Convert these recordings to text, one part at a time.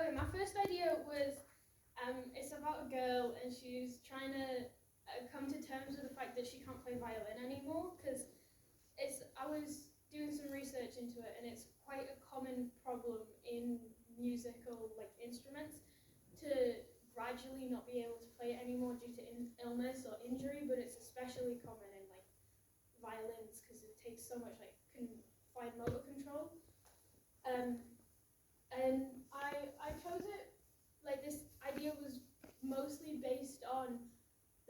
Okay, my first idea was it's about a girl and she's trying to come to terms with the fact that she can't play violin anymore because I was doing some research into it and it's quite a common problem in musical instruments to gradually not be able to play it anymore due to illness or injury, but it's especially common in violins because it takes so much fine motor control. And I chose it, this idea was mostly based on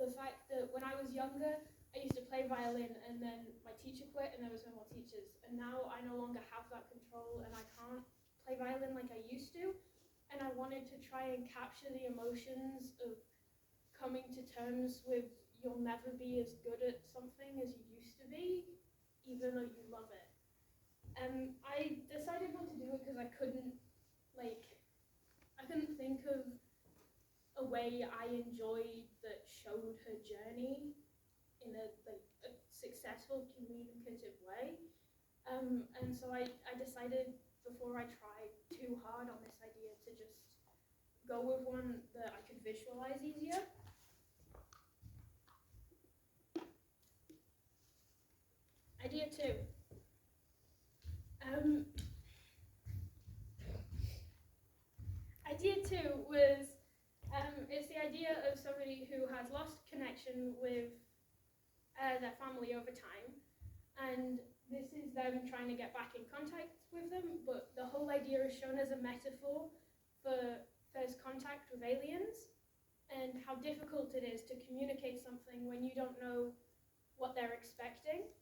the fact that when I was younger, I used to play violin and then my teacher quit and there was no more teachers. And now I no longer have that control and I can't play violin like I used to. And I wanted to try and capture the emotions of coming to terms with you'll never be as good at something as you used to be, even though you love it. And I decided not to do it because I couldn't think of a way I enjoyed that showed her journey in a successful communicative way. And so I decided before I tried too hard on this idea to just go with one that I could visualize easier. Idea 2. Idea 2 was, it's the idea of somebody who has lost connection with their family over time, and this is them trying to get back in contact with them, but the whole idea is shown as a metaphor for first contact with aliens, and how difficult it is to communicate something when you don't know what they're expecting.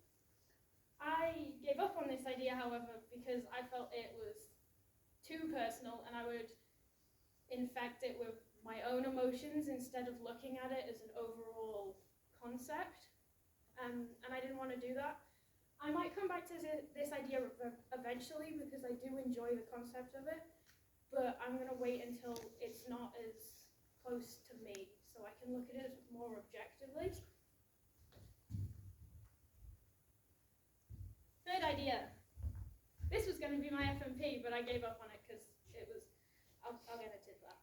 I gave up on this idea, however, because I felt it was too personal and I would infect it with my own emotions instead of looking at it as an overall concept. And I didn't want to do that. I might come back to this idea eventually because I do enjoy the concept of it, but I'm going to wait until it's not as close to me so I can look at it more objectively. Third idea. This was going to be my FMP, but I gave up on it because it was, I'll get into that.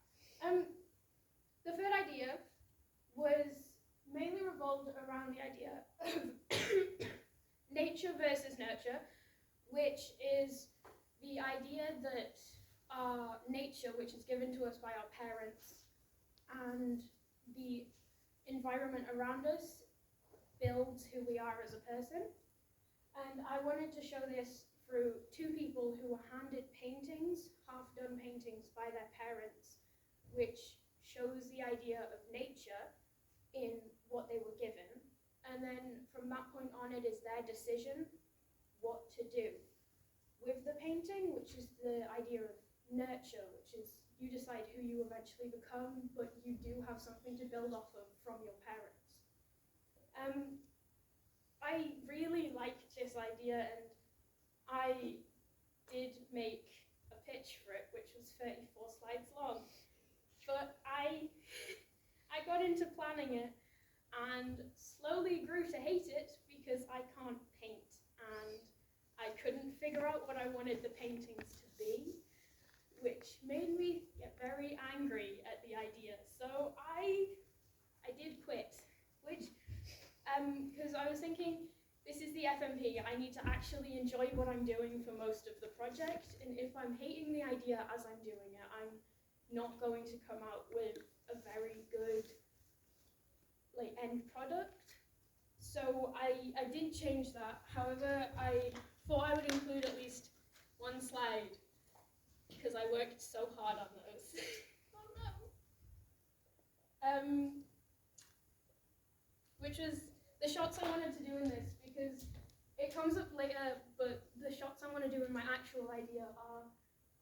The third idea was mainly revolved around the idea of nature versus nurture, which is the idea that our nature, which is given to us by our parents, and the environment around us builds who we are as a person. And I wanted to show this through two people who were handed paintings, half-done paintings by their parents, which shows the idea of nature in what they were given. And then from that point on, it is their decision what to do with the painting, which is the idea of nurture, which is you decide who you eventually become, but you do have something to build off of from your parents. I really liked this idea, and I did make a pitch for it, which was 34 slides long. But I got into planning it and slowly grew to hate it because I can't paint, and I couldn't figure out what I wanted the paintings to be, which made me get very angry at the idea. So I did quit, which because I was thinking, this is the FMP, I need to actually enjoy what I'm doing for most of the project, and if I'm hating the idea as I'm doing it, I'm not going to come out with a very good end product. So I did change that. However, I thought I would include at least one slide because I worked so hard on those. Oh no. Which was the shots I wanted to do in this, because it comes up later, but the shots I want to do in my actual idea are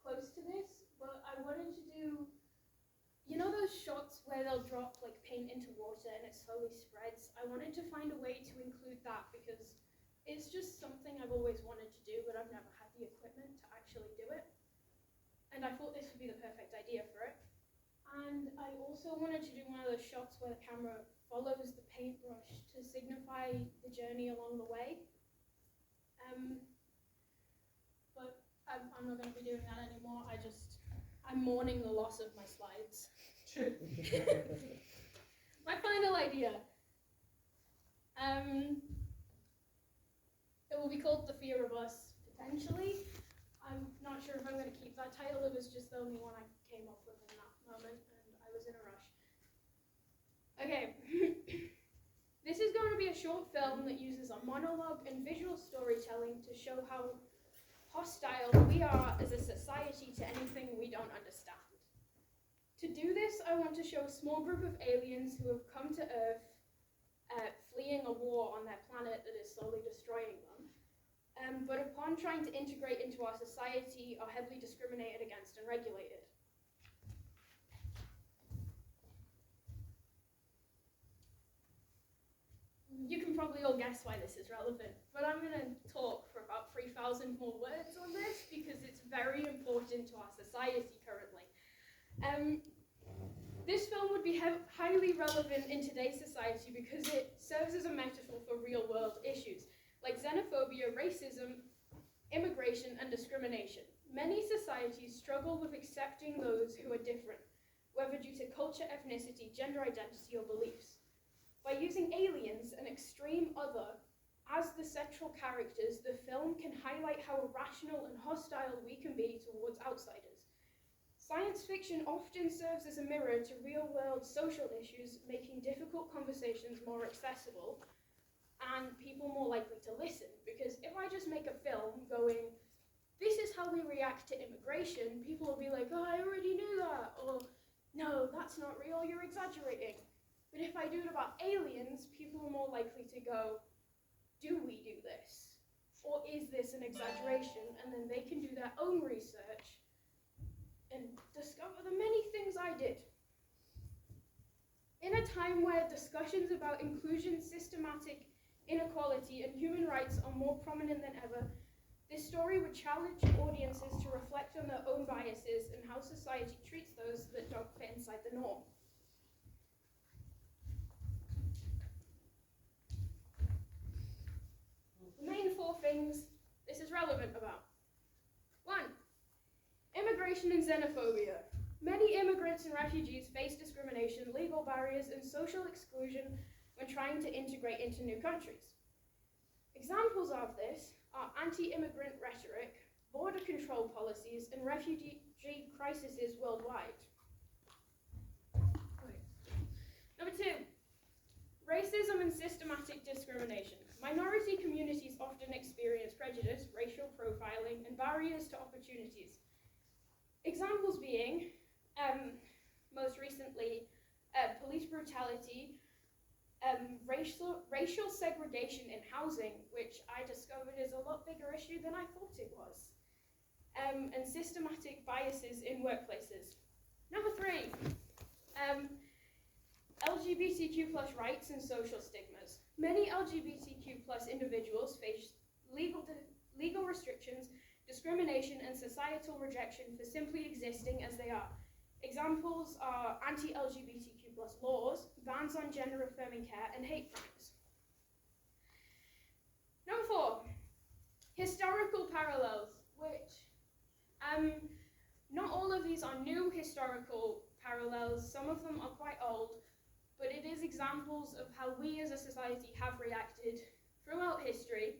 close to this, but I wanted to do, you know those shots where they'll drop paint into water and it slowly spreads? I wanted to find a way to include that because it's just something I've always wanted to do, but I've never had the equipment to actually do it. And I thought this would be the perfect idea for it. And I also wanted to do one of those shots where the camera follows the paintbrush to signify the journey along the way. But I'm not going to be doing that anymore. I just I'm mourning the loss of my slides. My final idea. It will be called The Fear of Us, potentially. I'm not sure if I'm going to keep that title. It was just the only one I came up with in that moment, and I was in a rush. Okay. This is going to be a short film that uses a monologue and visual storytelling to show how hostile we are as a society to anything we don't understand. To do this, I want to show a small group of aliens who have come to Earth, fleeing a war on their planet that is slowly destroying them, but upon trying to integrate into our society are heavily discriminated against and regulated. You can probably all guess why this is relevant, but I'm going to talk for about 3,000 more words on this because it's very important to our society currently. This film would be highly relevant in today's society because it serves as a metaphor for real-world issues like xenophobia, racism, immigration, and discrimination. Many societies struggle with accepting those who are different, whether due to culture, ethnicity, gender identity, or beliefs. By using aliens, an extreme other, as the central characters, the film can highlight how irrational and hostile we can be towards outsiders. Science fiction often serves as a mirror to real-world social issues, making difficult conversations more accessible and people more likely to listen. Because if I just make a film going, this is how we react to immigration, people will be like, oh, I already knew that, or no, that's not real, you're exaggerating. But if I do it about aliens, people are more likely to go, do we do this? Or is this an exaggeration? And then they can do their own research and discover the many things I did. In a time where discussions about inclusion, systematic inequality, and human rights are more prominent than ever, this story would challenge audiences to reflect on their own biases and how society treats those that don't fit inside the norm. The main 4 things this is relevant about. 1. Immigration and xenophobia. Many immigrants and refugees face discrimination, legal barriers, and social exclusion when trying to integrate into new countries. Examples of this are anti-immigrant rhetoric, border control policies, and refugee crises worldwide. Number 2. Racism and systematic discrimination. Minority communities often experience prejudice, racial profiling, and barriers to opportunities. Examples being, most recently, police brutality, racial segregation in housing, which I discovered is a lot bigger issue than I thought it was, and systematic biases in workplaces. Number 3, LGBTQ+ rights and social stigmas. Many LGBTQ+ individuals face legal restrictions, discrimination, and societal rejection for simply existing as they are. Examples are anti-LGBTQ+ laws, bans on gender-affirming care, and hate crimes. Number 4, historical parallels, which not all of these are new historical parallels. Some of them are quite old, but it is examples of how we as a society have reacted throughout history.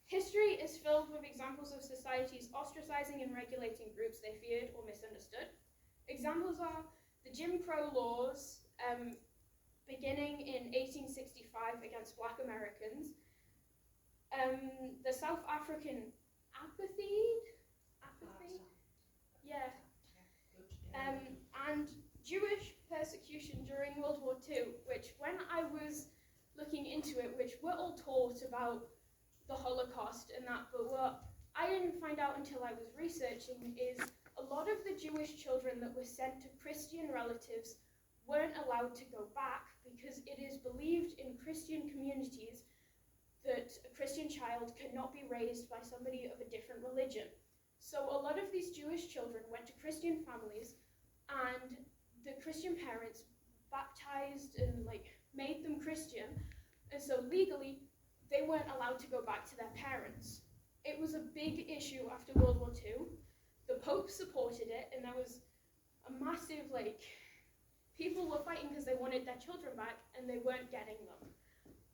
History is filled with examples of societies ostracizing and regulating groups they feared or misunderstood. Examples are the Jim Crow laws beginning in 1865 against Black Americans, the South African apartheid, and Jewish persecution during World War II, which when I was looking into it, which we're all taught about the Holocaust and that, but what I didn't find out until I was researching is a lot of the Jewish children that were sent to Christian relatives weren't allowed to go back because it is believed in Christian communities that a Christian child cannot be raised by somebody of a different religion. So a lot of these Jewish children went to Christian families, and the Christian parents baptized and made them Christian, and so legally they weren't allowed to go back to their parents. It was a big issue after World War II, the Pope supported it, and there was a massive, people were fighting because they wanted their children back, and they weren't getting them.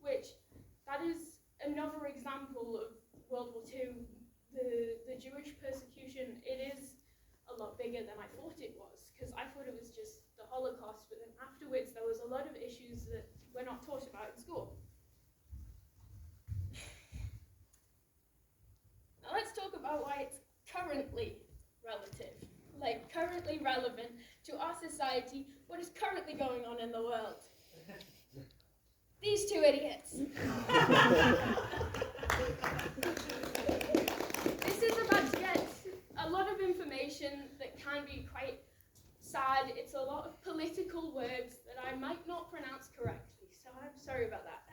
Which, that is another example of World War II. The Jewish persecution, it is a lot bigger than I thought it was, because I thought it was just the Holocaust, but then afterwards there was a lot of issues that were not taught about in school. Now let's talk about why it's currently currently relevant to our society, what is currently going on in the world. These two idiots. This is about to get a lot of information that can be quite sad. It's a lot of political words that I might not pronounce correctly, so I'm sorry about that.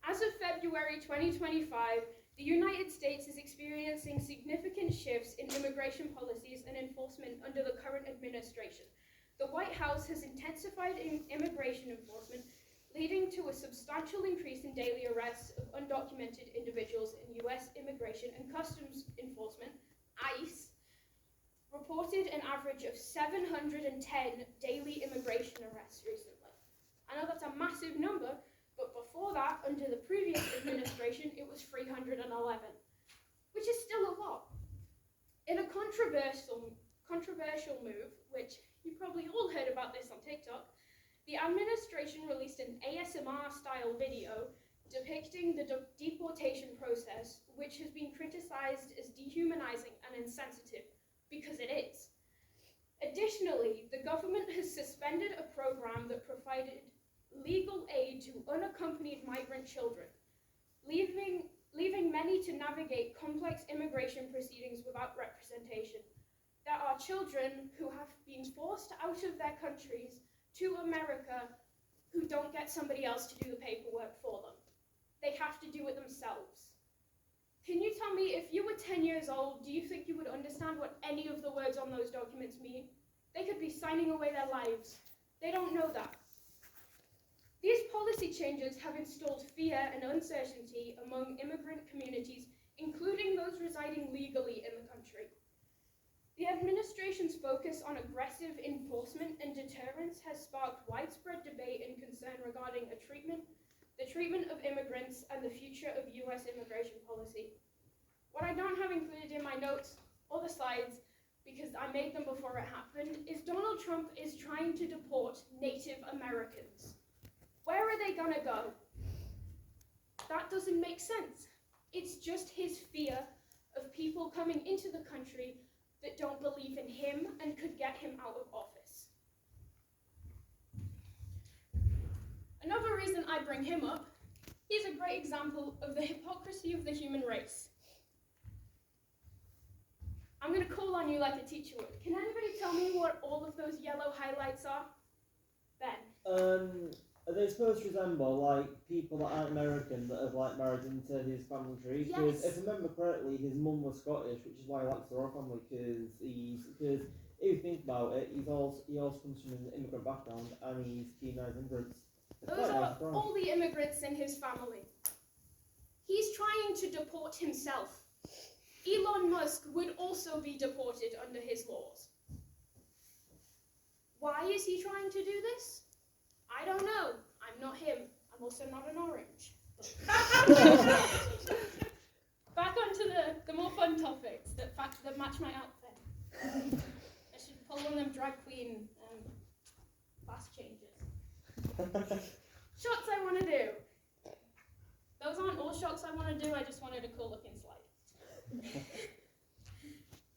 As of February 2025, the United States is experiencing significant shifts in immigration policies and enforcement under the current administration. The White House has intensified immigration enforcement, leading to a substantial increase in daily arrests of undocumented individuals in U.S. Immigration and Customs Enforcement, ICE, reported an average of 710 daily immigration arrests recently. I know that's a massive number, but before that, under the previous administration, it was 311, which is still a lot. In a controversial move, which you probably all heard about this on TikTok, the administration released an ASMR-style video depicting the deportation process, which has been criticized as dehumanizing and insensitive, because it is. Additionally, the government has suspended a program that provided legal aid to unaccompanied migrant children, leaving many to navigate complex immigration proceedings without representation. There are children who have been forced out of their countries to America who don't get somebody else to do the paperwork for them. They have to do it themselves. Can you tell me, if you were 10 years old, do you think you would understand what any of the words on those documents mean? They could be signing away their lives. They don't know that. These policy changes have installed fear and uncertainty among immigrant communities, including those residing legally in the country. The administration's focus on aggressive enforcement and deterrence has sparked widespread debate and concern regarding the treatment of immigrants and the future of U.S. immigration policy. What I don't have included in my notes or the slides, because I made them before it happened, is Donald Trump is trying to deport Native Americans. Where are they gonna go? That doesn't make sense. It's just his fear of people coming into the country that don't believe in him and could get him out of office. Another reason I bring him up, he's a great example of the hypocrisy of the human race. I'm going to call on you like a teacher would. Can anybody tell me what all of those yellow highlights are? Ben? Are they supposed to resemble people that aren't American that have married into his family tree? Because if I remember correctly, his mum was Scottish, which is why he likes the royal family. Because if you think about it, he also comes from an immigrant background, and he's keen on immigrants. Those are all the immigrants in his family. He's trying to deport himself. Elon Musk would also be deported under his laws. Why is he trying to do this? I don't know. I'm not him. I'm also not an orange. Back onto the more fun topics that match my outfit. I should pull one of them drag queen fast changes. Shots I want to do. Those aren't all shots I want to do. I just wanted a cool looking slide.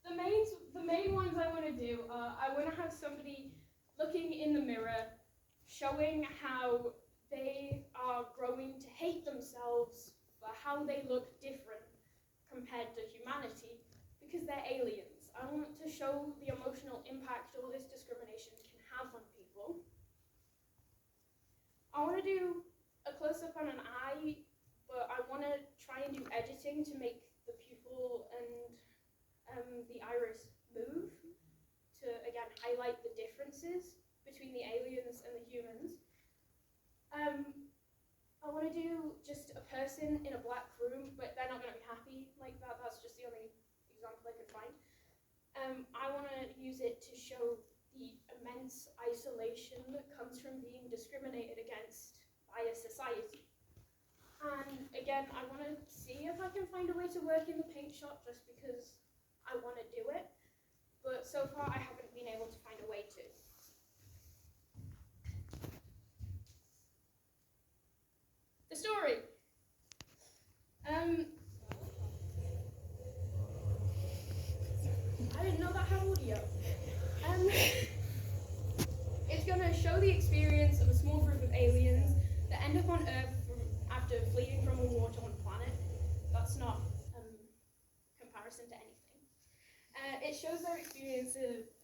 The main ones I want to do are, I want to have somebody looking in the mirror, showing how they are growing to hate themselves for how they look different compared to humanity, because they're aliens. I want to show the emotional impact all this discrimination can have on people. I want to do a close-up on an eye, but I want to try and do editing to make the pupil and the iris move to, again, highlight the differences between the aliens and the humans. I want to do just a person in a black room, but they're not going to be happy like that. That's just the only example I could find. I want to use it to show the immense isolation that comes from being discriminated against by a society. And again, I want to see if I can find a way to work in the paint shop just because I want to do it. But so far, I haven't been able to find a way to. The story. I didn't know that had audio. It's going to show the experience of a small group of aliens that end up on Earth after fleeing from a war-torn planet. That's not comparison to anything. It shows their experience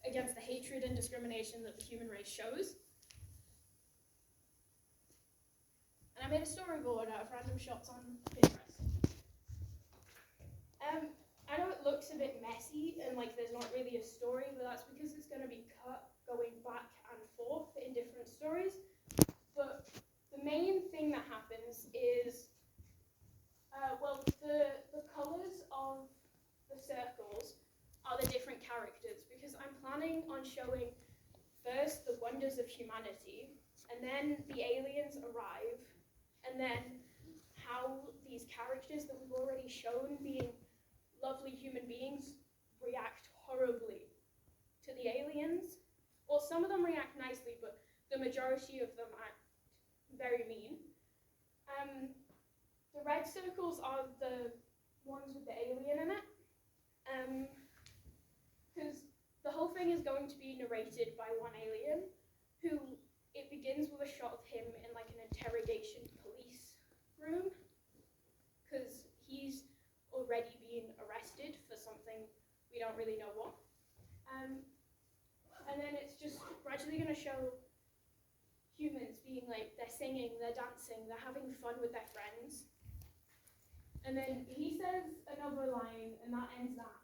against the hatred and discrimination that the human race shows. And I made a storyboard out of random shots on Pinterest. I know it looks a bit messy and like there's not really a story, but that's because it's going to be cut going back and forth in different stories. But the main thing that happens is, the colours of the circles are the different characters, because I'm planning on showing first the wonders of humanity, and then the aliens arrive, and then how these characters that we've already shown being lovely human beings react horribly to the aliens. Or some of them react nicely, but the majority of them act very mean. The red circles are the ones with the alien in it. Because the whole thing is going to be narrated by one alien, who it begins with a shot of him in like an interrogation police room, because he's already been arrested for something we don't really know what. And then it's just gradually going to show humans being like, they're singing, they're dancing, they're having fun with their friends. And then he says another line, and that ends that.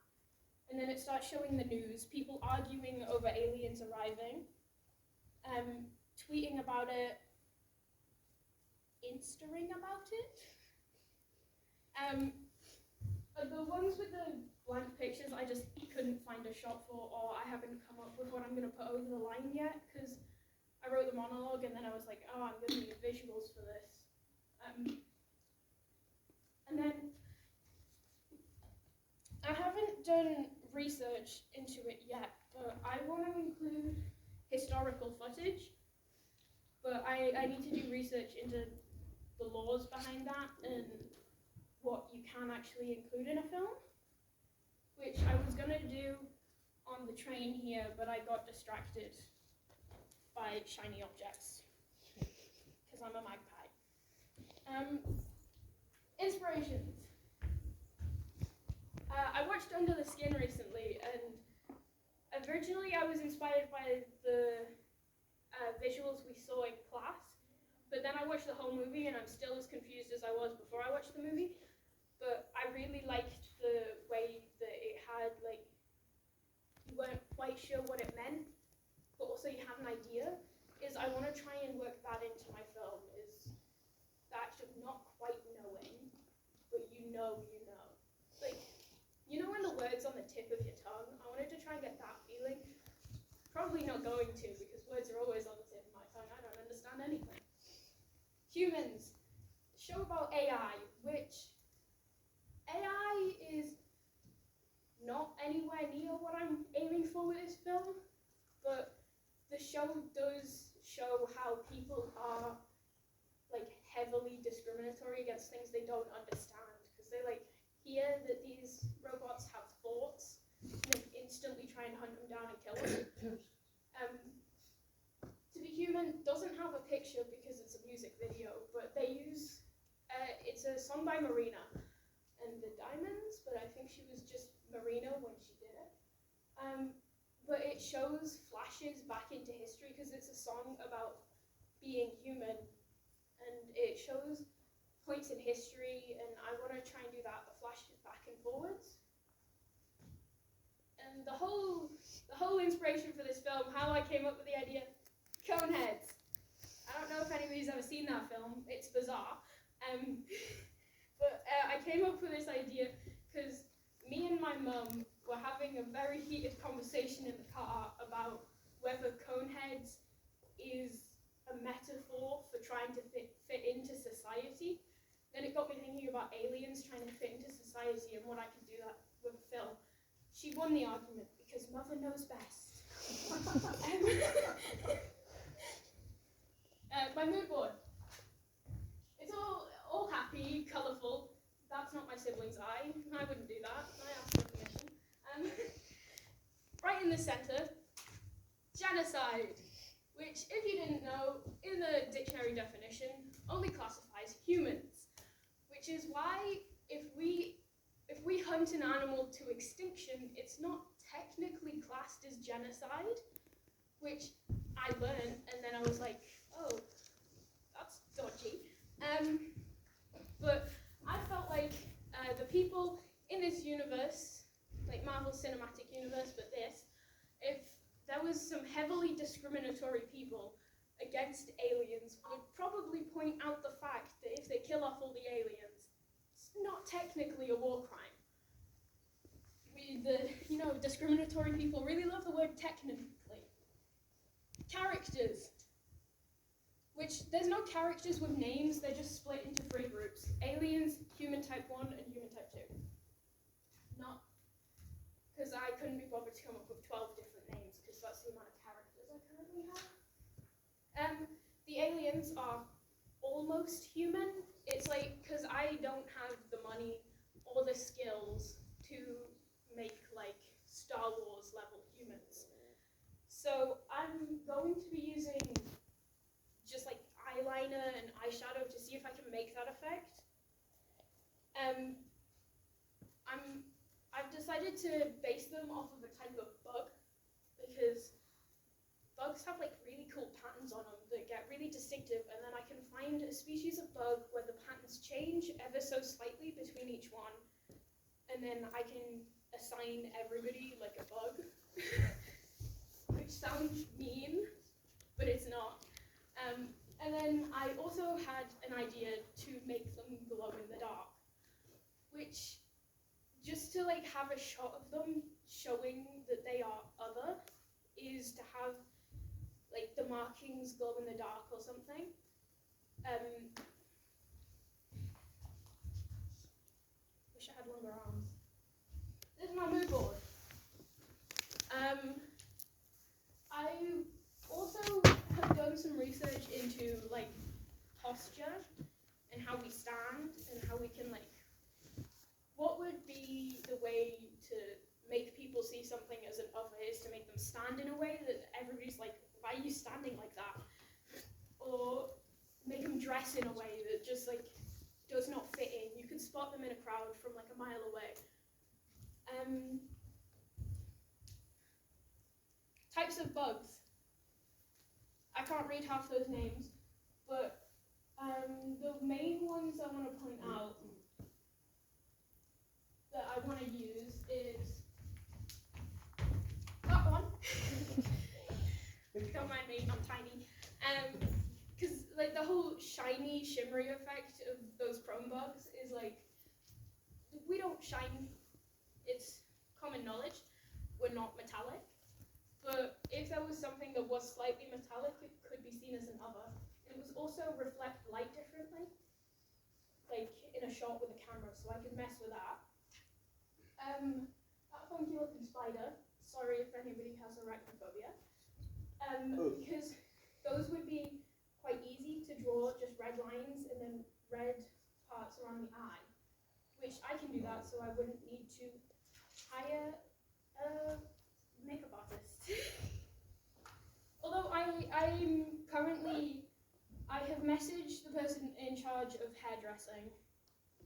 And then it starts showing the news, people arguing over aliens arriving, tweeting about it, Instaring about it. The ones with the blank pictures, I just couldn't find a shot for, or I haven't come up with what I'm going to put over the line yet, because I wrote the monologue and then I was like, oh, I'm going to need visuals for this. And then I haven't done research into it yet, but I want to include historical footage, but I need to do research into the laws behind that and what you can actually include in a film, which I was going to do on the train here, but I got distracted by shiny objects, because I'm a magpie. Inspirations. I watched Under the Skin recently, and originally I was inspired by the visuals we saw in class, but then I watched the whole movie and I'm still as confused as I was before I watched the movie. But I really liked the way that it had, like, you weren't quite sure what it meant, but also you have an idea. Is I want to try and work that into my film, is the act of not quite knowing, but you know. Like, you know when the word's on the tip of your tongue? I wanted to try and get that feeling. Probably not going to, because words are always on the tip of my tongue. I don't understand anything. Humans. Show about AI, which AI is not anywhere near what I'm aiming for with this film, but the show does show how people are like heavily discriminatory against things they don't understand, because they like hear that these robots have thoughts and they instantly try and hunt them down and kill them. To Be Human doesn't have a picture because it's a music video, but they use it's a song by Marina and the Diamonds, but I think she was just Marina when she did it. But it shows flashes back into history because it's a song about being human, and it shows points in history, and I want to try and do that, the flashes back and forwards. And the whole inspiration for this film, how I came up with the idea, Coneheads. I don't know if anybody's ever seen that film. It's bizarre. But I came up with this idea because me and my mum were having a very very heated conversation in the car about whether Coneheads is a metaphor for trying to fit into society. Then it got me thinking about aliens trying to fit into society and what I could do that with a film. She won the argument because Mother knows best. My mood board. It's all happy, colourful. That's not my sibling's eye. I wouldn't do that. I asked for permission. Right in the centre, genocide, which, if you didn't know, in the dictionary definition, only classifies humans. Which is why if we hunt an animal to extinction, it's not technically classed as genocide, which I learned, and then I was like, oh, that's dodgy. But I felt like the people in this universe, like Marvel Cinematic Universe, but this, if there was some heavily discriminatory people against aliens, would probably point out the fact that if they kill off all the aliens, it's not technically a war crime. Discriminatory people really love the word technically. Characters. Which, there's no characters with names, they're just split into 3 groups. Aliens, human type 1, and human type 2. Not, because I couldn't be bothered to come up with 12 different names, because that's the amount of characters I currently have. The aliens are almost human. It's like, because I don't have the money or the skills to make, like, Star Wars level humans. So I'm going to be using just like eyeliner and eyeshadow to see if I can make that effect. I've decided to base them off of a type of bug because bugs have like really cool patterns on them that get really distinctive, and then I can find a species of bug where the patterns change ever so slightly between each one, and then I can assign everybody like a bug, which sounds mean, but it's not. And then I also had an idea to make them glow in the dark, which, just to like have a shot of them showing that they are other, is to have like the markings glow in the dark or something. Wish I had longer arms. This is my mood board. I also have done some research into like posture and how we stand and how we can like, what would be the way to make people see something as an other is to make them stand in a way that everybody's like, why are you standing like that? Or make them dress in a way that just like does not fit in. You can spot them in a crowd from like a mile away. Types of bugs. I can't read half those names, but the main ones I want to point out that I want to use is that one. Don't mind me, I'm tiny. Because like the whole shiny, shimmery effect of those chrome bugs is like, we don't shine. It's common knowledge. We're not metallic. But if there was something that was slightly metallic, it could be seen as an other. It was also reflect light differently, like in a shot with a camera, so I could mess with that. That funky looking spider, sorry if anybody has arachnophobia, because those would be quite easy to draw, just red lines and then red parts around the eye, which I can do that, so I wouldn't need to hire a makeup artist. Although I have messaged the person in charge of hairdressing,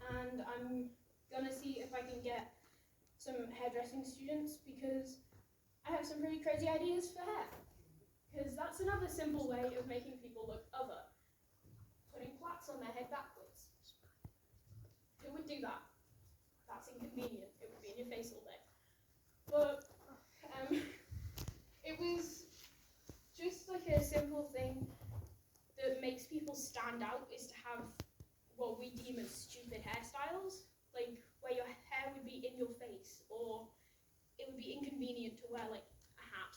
and I'm gonna see if I can get some hairdressing students, because I have some pretty crazy ideas for hair. Because that's another simple way of making people look other. Putting plaits on their head backwards. Who would do that? That's inconvenient. It would be in your face all day. But it was just like a simple thing that makes people stand out, is to have what we deem as stupid hairstyles, like where your hair would be in your face, or it would be inconvenient to wear like a hat.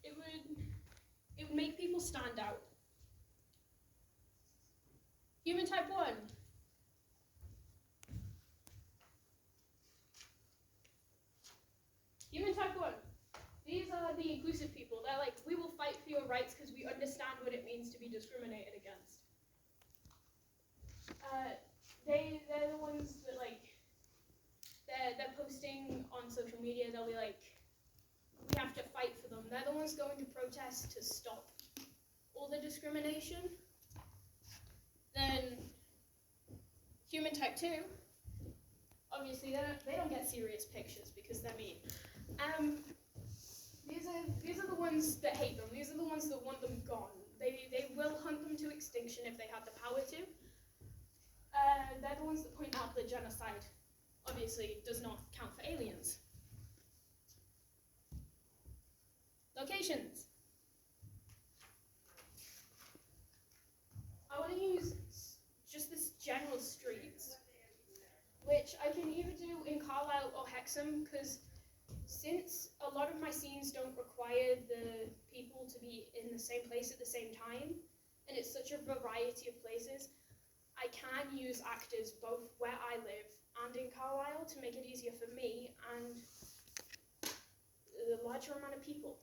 It would make people stand out. Human type 1. Human type 1. These are the inclusive people. They're like, we will fight for your rights because we understand what it means to be discriminated against. They're the ones that like, they're posting on social media, they'll be like, we have to fight for them. They're the ones going to protest to stop all the discrimination. Then human type 2, obviously they don't get serious pictures because they're mean. These are the ones that hate them. These are the ones that want them gone. They will hunt them to extinction if they have the power to. They're the ones that point out that genocide obviously does not count for aliens. Locations. I want to use just this general streets, which I can either do in Carlisle or Hexham, because since a lot of my scenes don't require the people to be in the same place at the same time, and it's such a variety of places, I can use actors both where I live and in Carlisle to make it easier for me and the larger amount of people.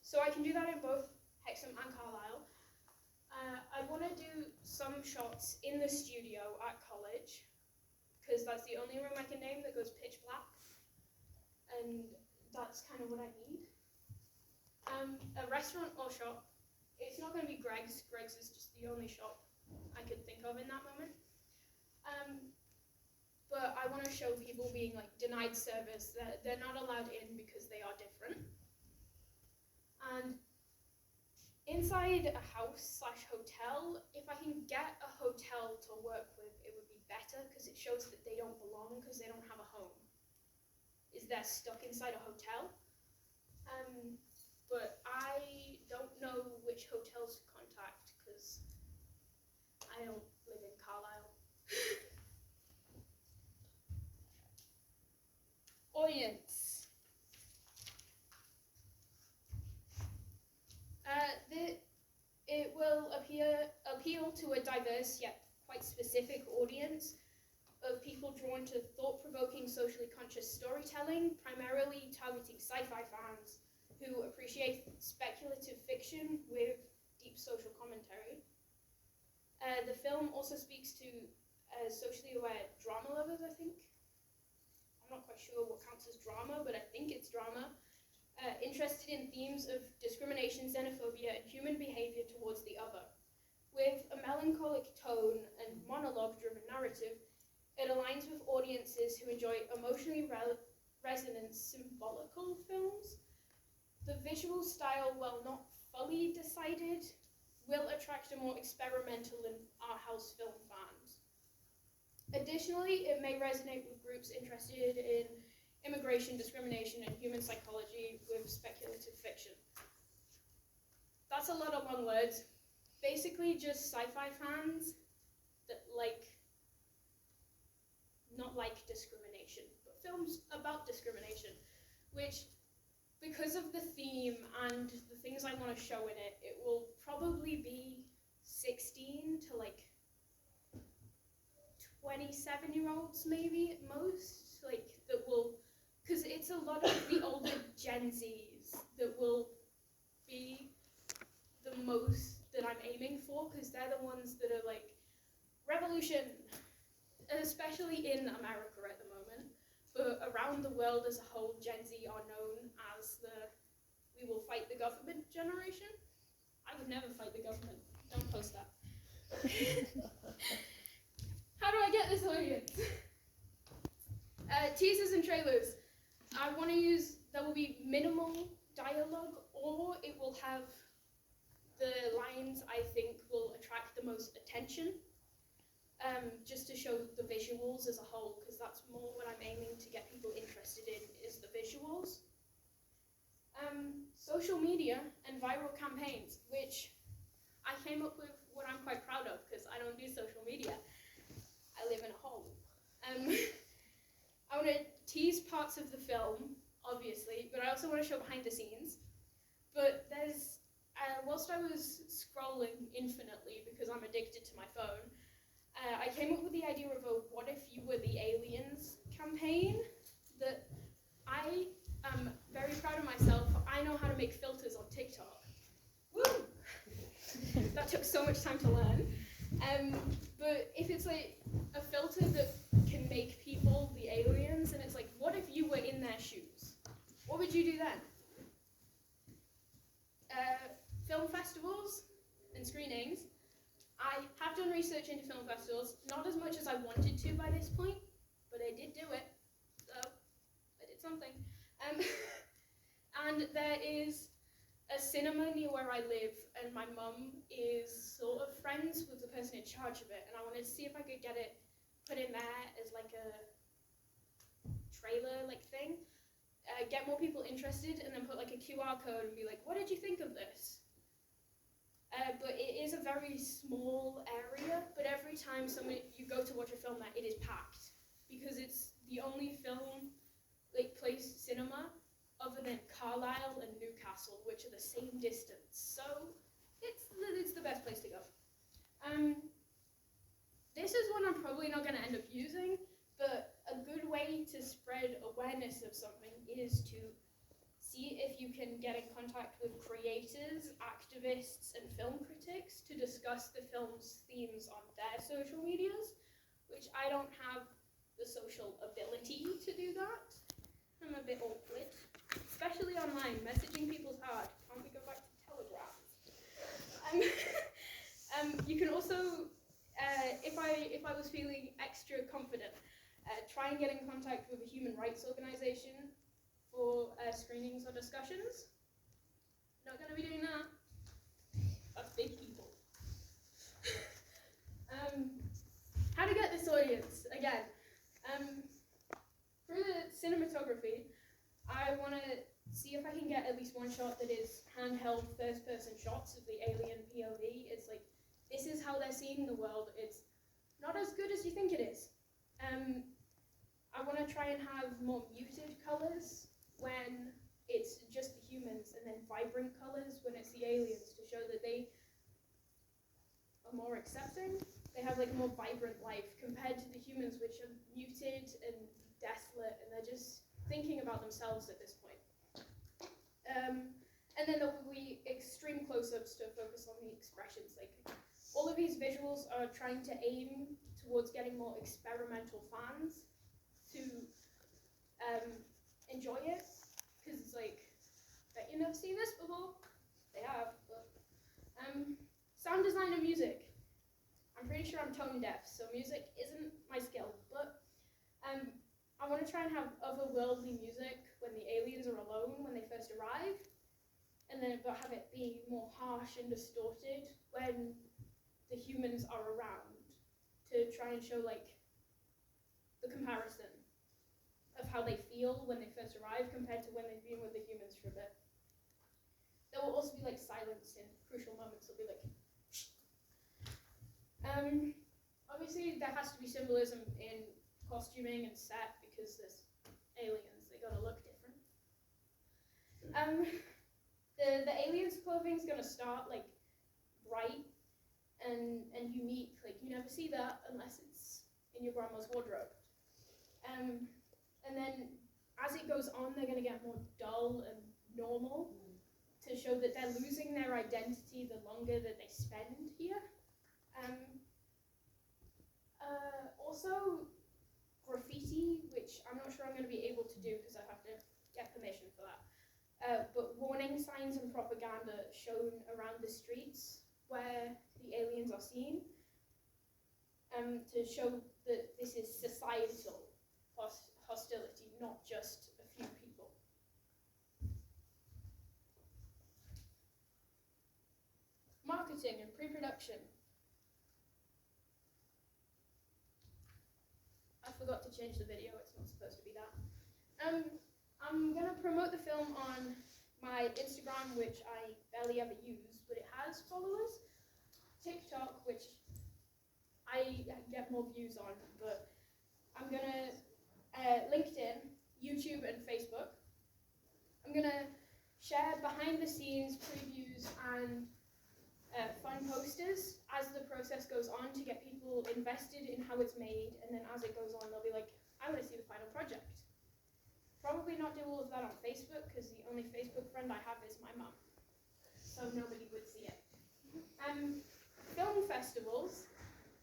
So I can do that in both Hexham and Carlisle. I want to do some shots in the studio at college, because that's the only room I can name that goes pitch black, and that's kind of what I need. A restaurant or shop, it's not going to be Greg's. Greg's is just the only shop I could think of in that moment. But I want to show people being like denied service, that they're not allowed in because they are different. And inside a house/hotel, if I can get a hotel to work with, it would be better, because it shows that they don't belong because they don't have a home. They're stuck inside a hotel. But I don't know which hotels to contact because I don't live in Carlisle. Audience. It will appeal to a diverse yet quite specific audience of people drawn to thought-provoking, socially conscious storytelling, primarily targeting sci-fi fans who appreciate speculative fiction with deep social commentary. The film also speaks to socially aware drama lovers, I think. I'm not quite sure what counts as drama, but I think it's drama. Interested in themes of discrimination, xenophobia, and human behavior towards the other. With a melancholic tone and monologue-driven narrative, it aligns with audiences who enjoy emotionally resonant symbolical films. The visual style, while not fully decided, will attract a more experimental and art house film fans. Additionally, it may resonate with groups interested in immigration, discrimination, and human psychology with speculative fiction. That's a lot of long words. Basically just sci-fi fans that not like discrimination, but films about discrimination, which, because of the theme and the things I want to show in it, it will probably be 16 to 27-year-olds maybe at most, that will, because it's a lot of the older Gen Zs that will be the most that I'm aiming for, because they're the ones that are revolution, especially in America at the moment, but around the world as a whole, Gen Z are known as the we will fight the government generation. I would never fight the government. Don't post that. How do I get this audience? Teasers and trailers. I want to use, there will be minimal dialogue, or it will have the lines I think will attract the most attention, just to show the visuals as a whole, because that's more what I'm aiming to get people interested in, is the visuals. Social media and viral campaigns, which I came up with what I'm quite proud of, because I don't do social media. I live in a hole. I want to tease parts of the film, obviously, but I also want to show behind the scenes. But there's, whilst I was scrolling infinitely because I'm addicted to my phone, I came up with the idea of a "What if you were the aliens" campaign that I am very proud of myself. I know how to make filters on TikTok. Woo! That took so much time to learn. But if it's like a filter that can make people the aliens, and it's like, what if you were in their shoes? What would you do then? Film festivals and screenings. I have done research into film festivals, not as much as I wanted to by this point, but I did do it, so I did something. And there is a cinema near where I live, and my mum is sort of friends with the person in charge of it, and I wanted to see if I could get it put in there as like a trailer like thing, get more people interested, and then put like a QR code and be like, what did you think of this? But it is a very small area, but every time you go to watch a film there, it is packed, because it's the only film like place cinema other than Carlisle and Newcastle, which are the same distance. So it's the best place to go. This is one I'm probably not going to end up using, but a good way to spread awareness of something is to see if you can get in contact with creators, activists, and film critics to discuss the film's themes on their social medias, which I don't have the social ability to do that. I'm a bit awkward, especially online. Messaging people's hard. Can't we go back to Telegram? You can also, if I was feeling extra confident, try and get in contact with a human rights organization for screenings or discussions. Not going to be doing that. That's big people. How to get this audience? Again, for the cinematography, I want to see if I can get at least one shot that is handheld first-person shots of the alien POV. It's like, this is how they're seeing the world. It's not as good as you think it is. I want to try and have more muted colors when it's just the humans, and then vibrant colors when it's the aliens, to show that they are more accepting. They have like a more vibrant life compared to the humans, which are muted and desolate, and they're just thinking about themselves at this point. And then there will be extreme close-ups to focus on the expressions. Like, all of these visuals are trying to aim towards getting more experimental fans to enjoy it, because it's like, bet you've never seen this before. They have, but sound design and music. I'm pretty sure I'm tone deaf, so music isn't my skill, but I want to try and have otherworldly music when the aliens are alone when they first arrive, and then but have it be more harsh and distorted when the humans are around, to try and show like the comparison of how they feel when they first arrive compared to when they've been with the humans for a bit. There will also be like silence in crucial moments. It'll be like, obviously there has to be symbolism in costuming and set, because there's aliens, they gotta look different. The aliens' clothing is gonna start like bright and unique. Like, you never see that unless it's in your grandma's wardrobe. And then as it goes on, they're gonna get more dull and normal, to show that they're losing their identity the longer that they spend here. Also, graffiti, which I'm not sure I'm going to be able to do because I have to get permission for that. But warning signs and propaganda shown around the streets where the aliens are seen, to show that this is societal hostility, not just a few people. Marketing and pre-production. I forgot to change the video, it's not supposed to be that. I'm going to promote the film on my Instagram, which I barely ever use, but it has followers. TikTok, which I get more views on, but I'm going to, LinkedIn, YouTube and Facebook. I'm going to share behind the scenes previews and fun posters as the process goes on to get people invested in how it's made, and then as it goes on they'll be like, I want to see the final project. Probably not do all of that on Facebook because the only Facebook friend I have is my mum, so nobody would see it. Film festivals,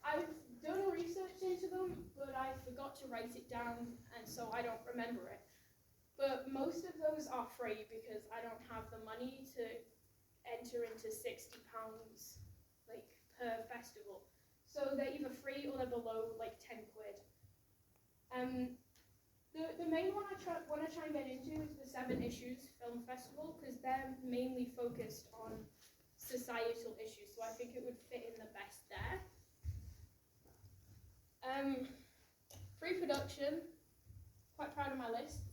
I've done research into them, but I forgot to write it down, and so I don't remember it. But most of those are free because I don't have the money to enter into £60 like per festival. So they're either free or they're below like 10 quid. The main one I want to try and get into is the 7 Issues Film Festival because they're mainly focused on societal issues, so I think it would fit in the best there. Pre-production, quite proud of my lists.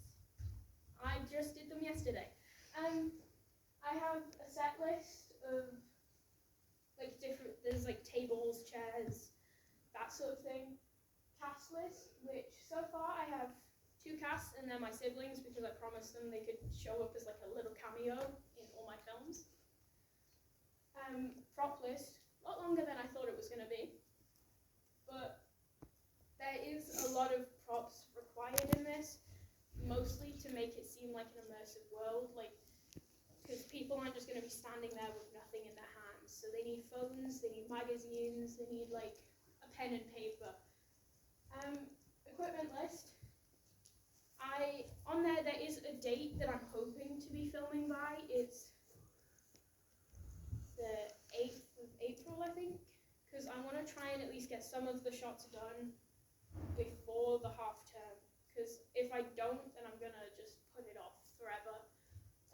I just did them yesterday. I have a set list of like there's like tables, chairs, that sort of thing. Cast list, which so far I have 2 casts and they're my siblings because I promised them they could show up as like a little cameo in all my films. Prop list, a lot longer than I thought it was going to be, but there is a lot of props required in this, mostly to make it seem like an immersive world, like because people aren't just going to be standing there with nothing in their hands, so they need phones, they need magazines, they need like a pen and paper. Equipment list, on there is a date that I'm hoping to be filming by. It's the 8th of April, I think, because I want to try and at least get some of the shots done before the half term, because if I don't, then I'm going to just put it off forever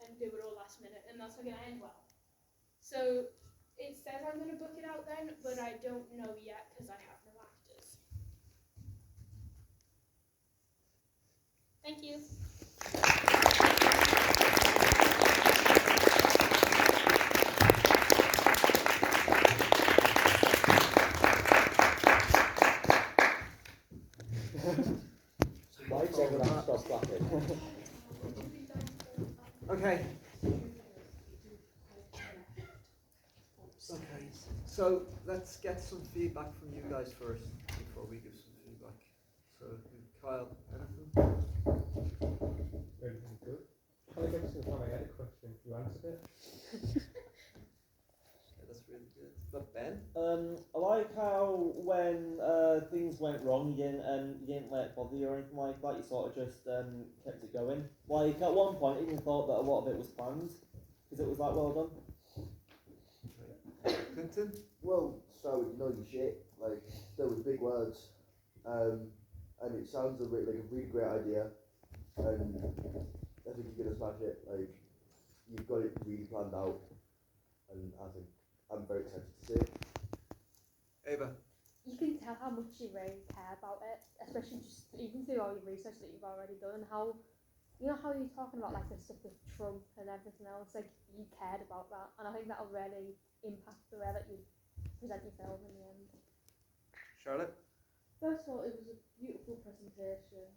and do it all last minute, and that's not going to end well. So it says I'm going to book it out then, but I don't know yet because I have no actors. Thank you. Stop clapping. Okay. Okay. So let's get some feedback from you guys first before we give some feedback. So Kyle, anything? Everything good? I think every single time I had a question, you answered it. Yeah, that's really good. But Ben? I like how when things went wrong, you didn't let it bother you or anything like that. You sort of just kept it going. Like at one point, I even thought that a lot of it was planned because it was like well done. Clinton? Well, so you know your shit. Like there was big words, and it sounds like a really great idea, and I think you're gonna smash it. Like you've got it really planned out, and I think I'm very excited to see it. Ava? You can tell how much you really care about it, especially just even through all your research that you've already done. How, you know, how you're talking about like the stuff with Trump and everything else, like you cared about that, and I think that'll really impact the way that you present your film in the end. Charlotte? First of all, it was a beautiful presentation.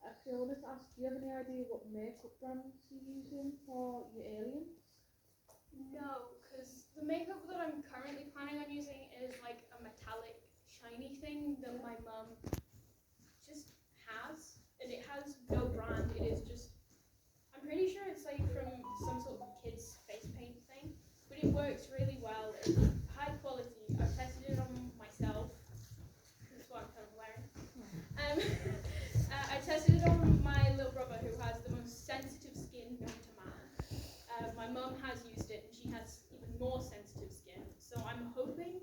Actually, I wanted to ask, do you have any idea what makeup brands you're using for your aliens? No, because the makeup that I'm currently planning on using is like a metallic, shiny thing that my mum just has, and it has no brand. It is just, I'm pretty sure it's like from some sort of kid's face paint thing, but it works really well. It's high quality. I've tested it on myself. That's what I'm kind of wearing. I tested it on my little brother who has the most sensitive skin known to man. My mum has used it and she has even more sensitive skin. So I'm hoping,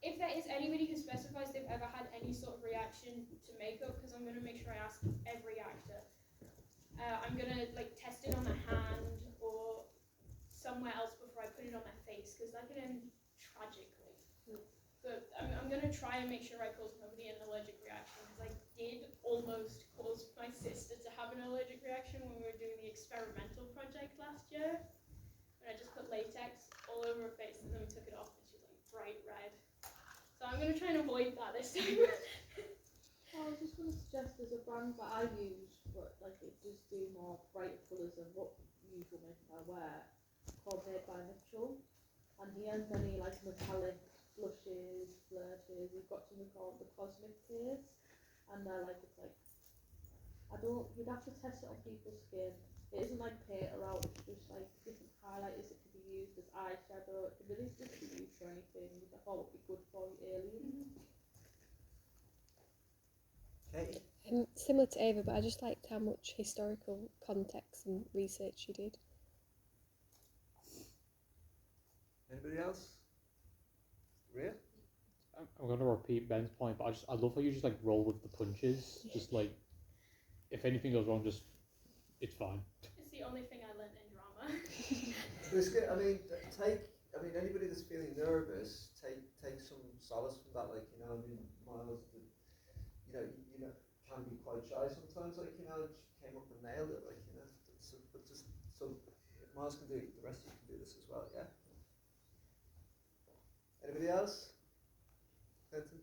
if there is anybody who specifies they've ever had any sort of reaction to makeup, because I'm going to make sure I ask every actor. I'm going to like test it on their hand or somewhere else before I put it on their face, because that could end tragically. But I'm going to try and make sure I cause nobody an allergic reaction, because I did almost cause my sister to have an allergic reaction when we were doing the experimental project last year. And I just put latex all over her face and then we took it off and she was like bright red. So I'm going to try and avoid that this time. I was just going to suggest there's a brand that I use, but like it does do more brighter colours than what usual makeup I wear, called Made by Mitchell. And he has many like metallic blushes, blushes. He's got something called the Cosmic Tears, and they're like it's like you'd have to test it on people's skin. It isn't like paint or out. It's just like different highlighters that can be used as eyeshadow. It can really just be used for anything. Which I thought would be good for aliens. Katie? Similar to Ava, but I just liked how much historical context and research you did. Anybody else? Ria? I'm going to repeat Ben's point, but I love how you just like roll with the punches. Just like, if anything goes wrong, it's fine. It's the only thing I learned in drama. It's good. I mean, anybody that's feeling nervous, take some solace from that. Like, you know, I mean, Miles, you know, can be quite shy sometimes. Like, you know, she came up and nailed it. Like, you know, so if Miles can do it, the rest of you can do this as well. Yeah. Anybody else? Clinton?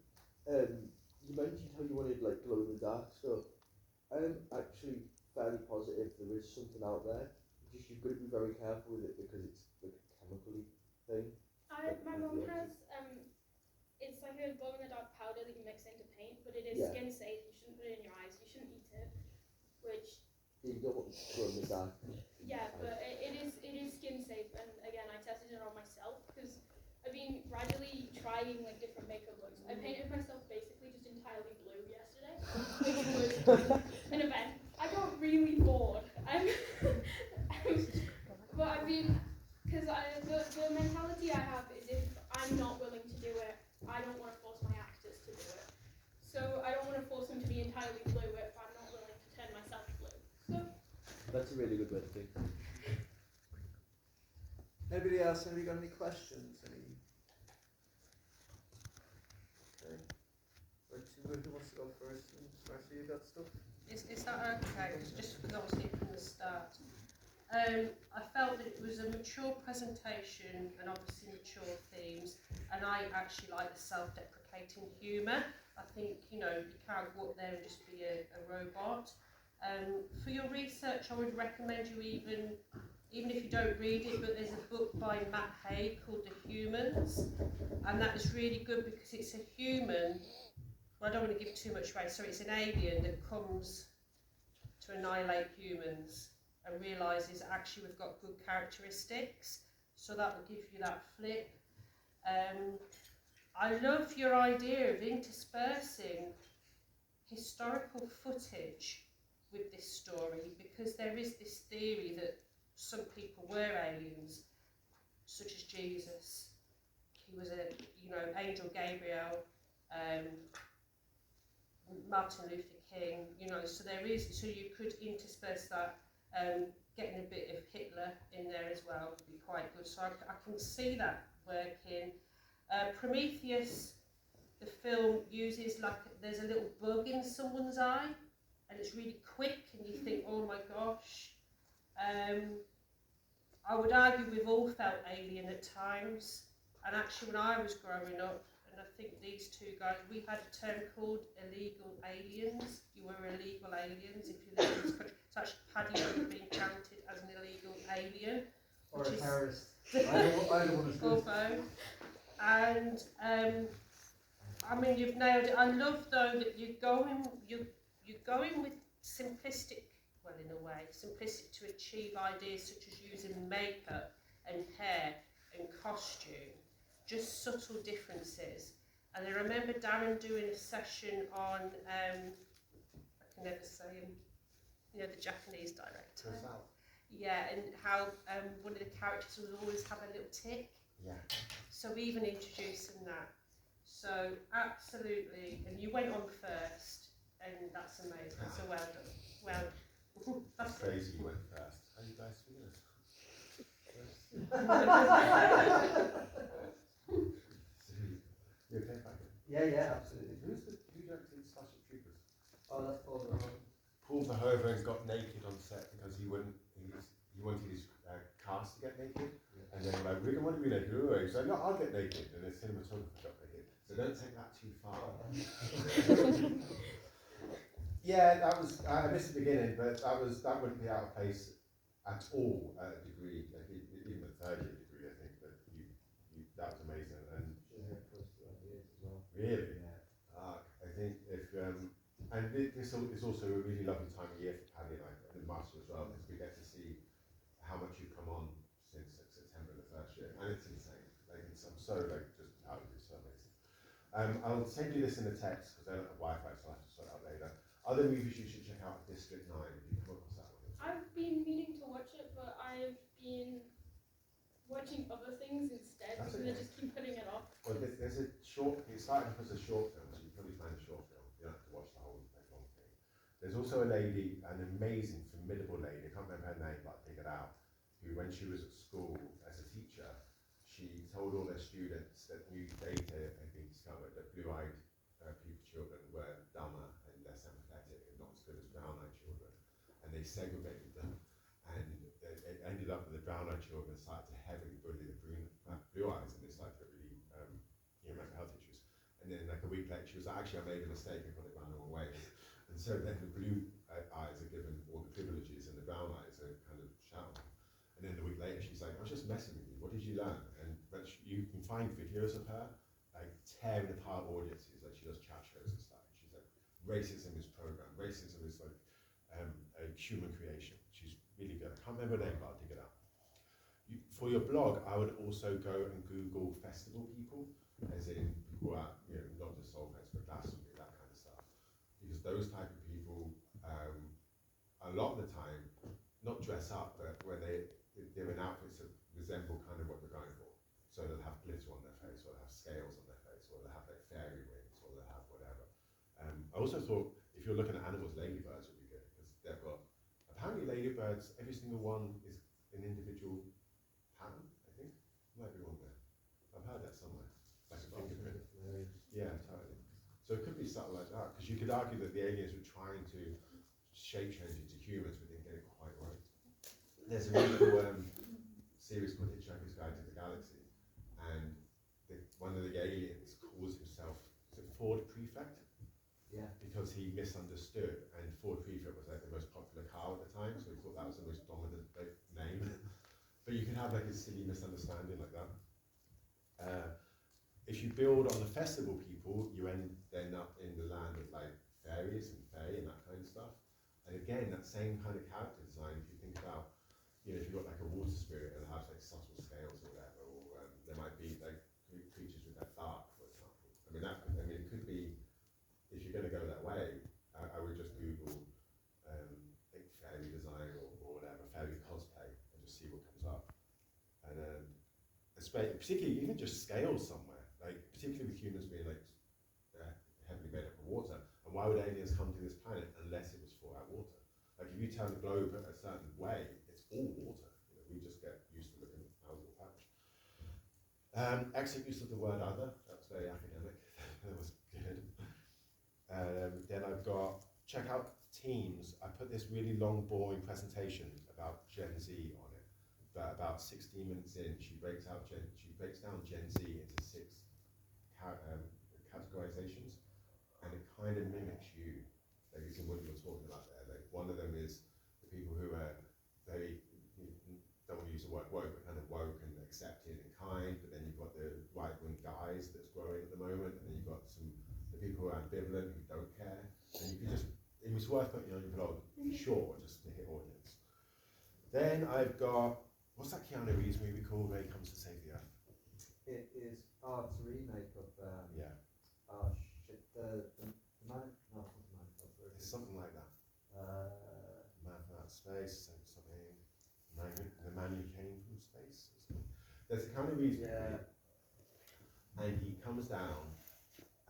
You mentioned how you wanted like glow in the dark stuff. I'm actually fairly positive there is something out there. Just you've got to be very careful with it because it's like a chemically thing. My mum has it's like a glow in the dark powder that you mix into paint, but it is Yeah. skin safe. You shouldn't put it in your eyes. You shouldn't eat it. Which You don't want to glow in the dark. yeah, but it is skin safe. And again, I tested it on myself because I've been gradually trying like different makeup looks. I painted myself basically just entirely blue yesterday, which was an event. I got really bored. But I mean, because the mentality I have is if I'm not willing to do it, I don't want to force my actors to do it. So I don't want to force them to be entirely blue if I'm not willing to turn myself blue. So That's a really good way to think. Anybody else? Anybody got any questions? Okay. Right, who wants to go first? Marcia, you got stuff? Is that okay? Just because obviously from the start. I felt that it was a mature presentation and obviously mature themes, and I actually like the self-deprecating humour. I think, you know, you can't go up there and just be a robot. For your research, I would recommend you even if you don't read it, but there's a book by Matt Haig called The Humans, and that is really good because it's a human. Well, I don't want to give too much away. So it's an alien that comes to annihilate humans and realises actually we've got good characteristics. So that will give you that flip. I love your idea of interspersing historical footage with this story because there is this theory that some people were aliens, such as Jesus. He was Angel Gabriel, Martin Luther King, so you could intersperse that, getting a bit of Hitler in there as well would be quite good. So I can see that working. Prometheus, the film uses there's a little bug in someone's eye, and it's really quick, and you think, oh my gosh. I would argue we've all felt alien at times, and actually when I was growing up, and I think these two guys, we had a term called illegal aliens. You were illegal aliens if you lived in this country. So actually Paddy would have been counted as an illegal alien. Or a terrorist. Either one is good. Or both. And I mean, you've nailed it. I love though that you're going with simplistic, well in a way, simplistic to achieve ideas such as using makeup and hair and costume, just subtle differences. And I remember Darren doing a session on, I can never say him, the Japanese director. Yeah, and how one of the characters would always have a little tick. Yeah. So even introducing that. So absolutely, and you went on first, and that's amazing. So well done. Well, That's crazy you went first. How you guys feeling? You okay back there? Yeah, absolutely. Who directed Starship Troopers? Oh, that's Paul Verhoeven. Paul Verhoeven got naked on set because he wanted his cast to get naked, and then like, we don't want to be naked, do we? So no, I'll get naked, and the cinematographer got naked. So don't take that too far. Yeah, that was. I missed the beginning, but that wouldn't be out of place at all at a degree, like even a third year degree. I think that that was amazing, and really, I think if and this is also a really lovely time of year for Paddy and I, and the master as well, because we get to see how much you've come on since September the first year, and it's insane. Like I'm so like just proud of you, so amazing. I'll send you this in the text because I don't have Wi-Fi, so I'll have to sort it out later. Other movies you should check out: District 9. If you come across that one. I've been meaning to watch it, but I've been watching other things instead, That's because I okay. just keep putting it off. Well, there's a short. It started off as a short film, so you probably find a short film. You don't have to watch the whole like, long thing. There's also a lady, an amazing, formidable lady. I can't remember her name, but I figured out. Who, when she was at school as a teacher, she told all their students that new data had been discovered that blue-eyed pupil children were dumber and less empathetic and not as good as brown-eyed children, and they segregated them, and it ended up that the brown-eyed children started to heavily bully the blue eyes, and they started to get really mental health issues. And then like a week later, she was like, actually, I made a mistake and got it run the wrong way. And so then the blue eyes are given all the privileges, and the brown eyes are kind of shouted. And then a week later, she's like, I was just messing with you. What did you learn? And but you can find videos of her like tearing apart audiences, like she does chat shows and stuff. And she's like, racism is programmed. Racism is like a human creation. She's really good. I can't remember her name, but I'll dig it out. For your blog, I would also go and Google festival people, as in people out, not just Soulfest, but Glastonbury, that kind of stuff. Because those type of people, a lot of the time, not dress up, but when they're in outfits that resemble kind of what they're going for. So they'll have glitter on their face, or they'll have scales on their face, or they'll have like fairy wings, or they'll have whatever. I also thought if you're looking at animals, ladybirds would be good, because they've got, apparently ladybirds, every single one is an individual pattern, I think. Might be wrong there. I've heard that somewhere. Like a fingerprint. Yeah, totally. So it could be something like that, because you could argue that the aliens were trying to shape change into humans, but didn't get it quite right. There's a really cool series called Hitchhiker's Guide to the Galaxy, and one of the aliens calls himself Ford Prefect. Yeah. Because he misunderstood, and Ford Prefect was like the most popular car at the time, so he thought that was the most dominant name. But you can have like a silly misunderstanding like that. If you build on the festival people, you end up in the land of like fairies and fae and that kind of stuff. And again, that same kind of character design, if you think about, if you've got like a water spirit, it'll have like subtle scales or whatever, or there might be like creatures with that dark, for example. It could be, if you're going to go that way, I would just Google like fairy design or whatever, fairy cosplay, and just see what comes up. And particularly even just scales somewhere, like particularly with humans being like heavily made up of water. And why would aliens come to this planet unless it was for our water? Like if you turn the globe a certain way, it's all water. We just get used to looking at our little patch. Excellent use of the word other. That's very academic. That was good. Then I've got, check out Teams. I put this really long, boring presentation about Gen Z on it. But about 16 minutes in, she breaks down Gen Z into 6 categorizations, and it kind of mimics you, like you can what you were talking about there. Like one of them is the people who are very, don't want to use the word woke, but kind of woke and accepting and kind. But then you've got the right-wing guys that's growing at the moment, and then you've got the people who are ambivalent, who don't care. And you can it was worth putting on your blog, short, just to hit audience. Then I've got, what's that Keanu Reeves movie called where he comes to save the Earth? It is Art's remake of the man, no, it's not the man. It's something like that. Man from outer space, something. The man who came from space. There's a Keanu Reeves movie, and he comes down,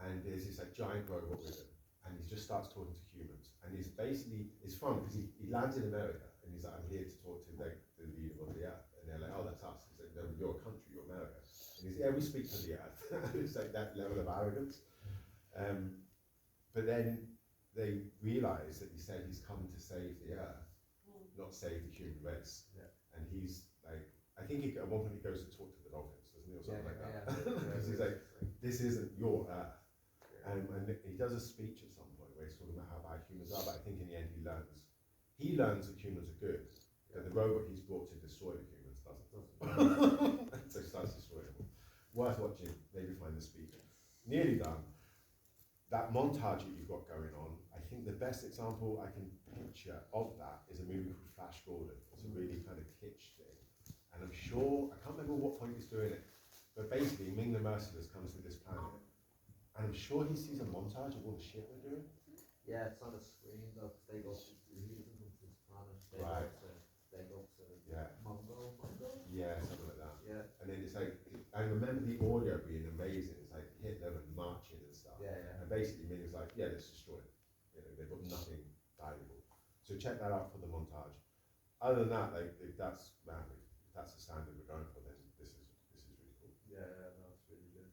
and there's this like giant robot with him, and he just starts talking to humans, and he's basically, it's fun because he lands in America, and he's like, I'm here to talk to the leader of the Earth, and they're like, oh, that's us. He's like, no, you're a country, you're America. And he's, yeah, we speak to the Earth. It's like that level of arrogance. But then they realise that he said he's come to save the Earth, not save the human race. Yeah. And he's like, I think at one point he goes to talk to the dolphins, doesn't he, or something like that. Yeah. Because he's like, this isn't your Earth. And he does a speech at some point where he's talking about how bad humans are, but I think in the end he learns that humans are good. And the robot he's brought to destroy the humans doesn't. So he starts destroying them. Worth watching, maybe find the speaker. Nearly done. That montage that you've got going on, I think the best example I can picture of that is a movie called Flash Gordon. It's a really kind of kitsch thing. And I'm sure, I can't remember what point he's doing it, but basically Ming the Merciless comes to this planet, and I'm sure he sees a montage of all the shit they're doing. Yeah, it's on a screen though, 'cause they go to, he doesn't come to this planet, Right. they go to Yeah. Mongo? Yeah, something like that. Yeah. And then it's like, I remember the audio being amazing. It's like Hitler and marching and stuff. Yeah, yeah. And basically Ming's like, yeah, let's destroy it. You know, they've got nothing valuable. So check that out for the montage. Other than that, like, if that's the standard we're going for, then this is really cool. Yeah, no, it's really good.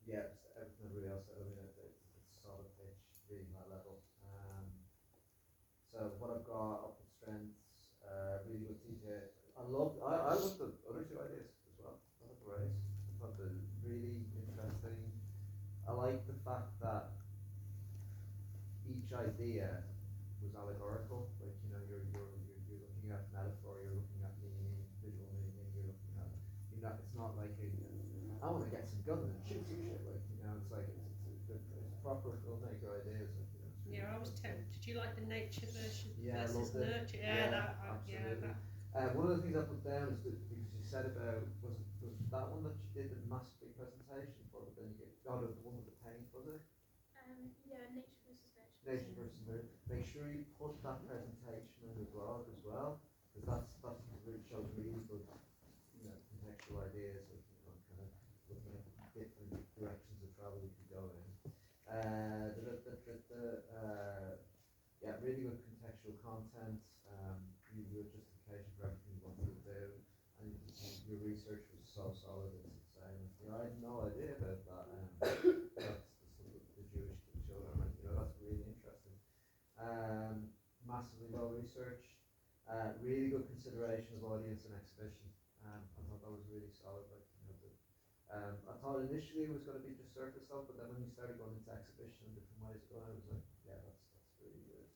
Yeah, everything everybody else said, I mean, it's solid pitch, really high level. So what I've got, up with strengths, really good TJ. I love the other two ideas as well. I love the race. I thought they're really interesting. I like the fact that each idea was allegorical. Like, you know, you're looking at metaphor, you're looking at meaning, visual meaning, you're looking at, you know, it's not like I want to get some guns and shoot some shit. Like, you know, it's like it's proper filmmaker ideas. Like, you know, it's really Yeah, I was tempted. Did you like the nature version Yeah, I versus loved it. nurture? Absolutely. One of the things I put down is that because you said about was that one that you did the masterly presentation for, but then you get the one with the paint, was it? Yeah, nature versus nurture. Nature versus nurture. Make sure you put that presentation in the blog as well, because that's really shows really good, you know, contextual ideas of, you know, kind of looking at different directions of travel you could go in. Yeah, really good contextual content. Really good justification for everything you wanted to do, and your research was so solid. It's insane. You know, I had no idea about that. That's the Jewish children. Like, you know, that's really interesting. Massively well researched. Really good consideration of audience and exhibition. I thought that was really solid. Like, you know, I thought initially it was going to be just surface stuff, but then when you started going into exhibition and different ways of going, I was like, yeah, that's really good.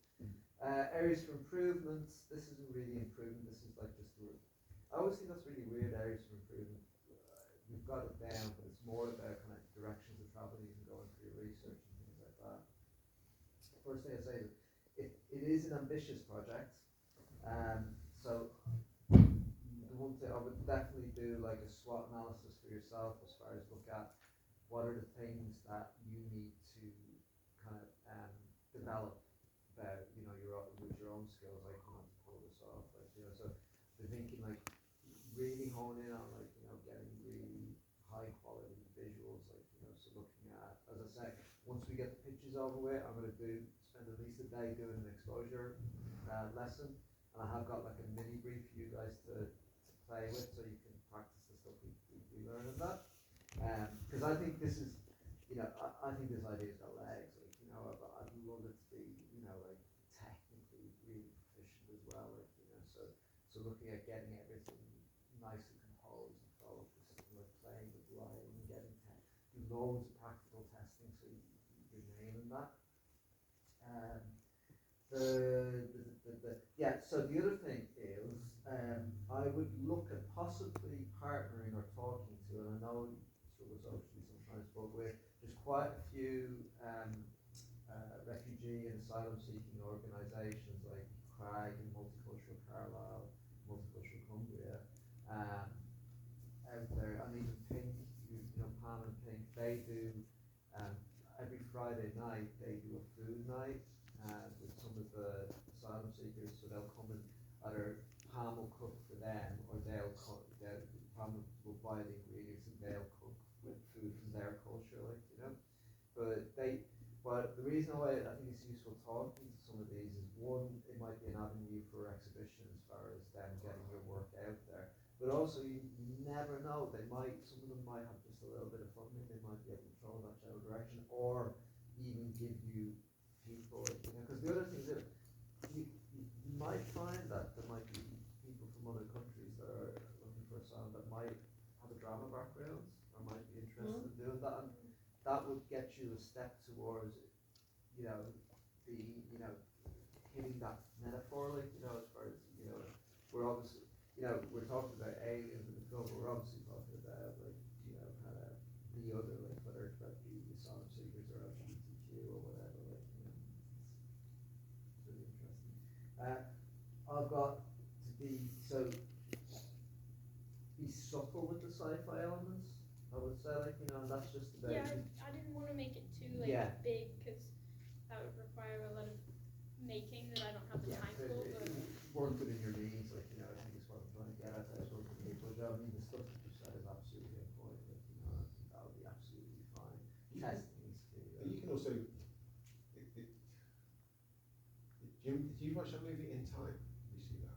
Areas for improvement. This isn't really improvement. This is like just. I always think that's really weird. Areas for improvement. We've got it down, but it's more about kind of directions of travel you can go in for your research and things like that. First thing I say is it is an ambitious project. So the one thing I would definitely do like a SWOT analysis for yourself as far as look at what are the things that you need to kind of develop about, you know, with your own skills, like, you know, to pull this off, like, you know, so they're thinking like really hone in on, like, you know, getting really high quality visuals, like, you know, so looking at, as I said, once we get the pictures over with, I'm going to spend at least a day doing an exposure lesson, and I have got like a mini brief for you guys to play with, so you can practice the stuff we learn in that, because I think this is, you know, I think this idea's got legs, like, you know, I'd love it to be, you know, like technically really proficient as well, like, you know, so looking at getting everything nicely composed and focused, and like playing with light and getting do loads of practical testing, so you're nailing that. So the other thing is, I would look at possibly partnering or talking to, and I know struggle socially sometimes, but with there's quite a few refugee and asylum seeking organisations like CRAG and Multicultural Carlisle, Multicultural Cumbria, out there, and even Pink, you know, Pam and Pink, they do every Friday night they do a food night with some of the asylum seekers, so they'll come and either Pam will cook for them, or Pam will buy the ingredients and they'll cook with food from their culture, like, you know. But the reason why I think it's useful talking to some of these is, one, it might be an avenue for exhibition as far as them getting your work out there, but also you never know, some of them might have just a little bit of funding, they might be able to throw that general direction, or even give you people, you know, because the other thing is you might find that there might be people from other countries that are looking for a sound that might have a drama background or might be interested in doing that, and that would would get you a step towards, you know, hitting that metaphor, like, you know, as far as, you know, we're obviously, you know, we're talking about aliens in the film, but we're obviously talking about, like, you know, kind of the other, like, whether it's about the asylum seekers or LGBTQ or whatever, like, you know, it's really interesting. I've got to be subtle with the sci-fi elements, I would say, like, you know, and that's just about. Yeah, I didn't want to make it too like big because that would require a lot of making that I don't have the time for. But Work within your means, like, you know, I think is what I'm trying to get at. That's work within your budget. I mean, the stuff that you said is absolutely on point. Like, you know, I think that would be absolutely fine. Testing is key. But you can also. Do you watch that movie In Time? Have you seen that?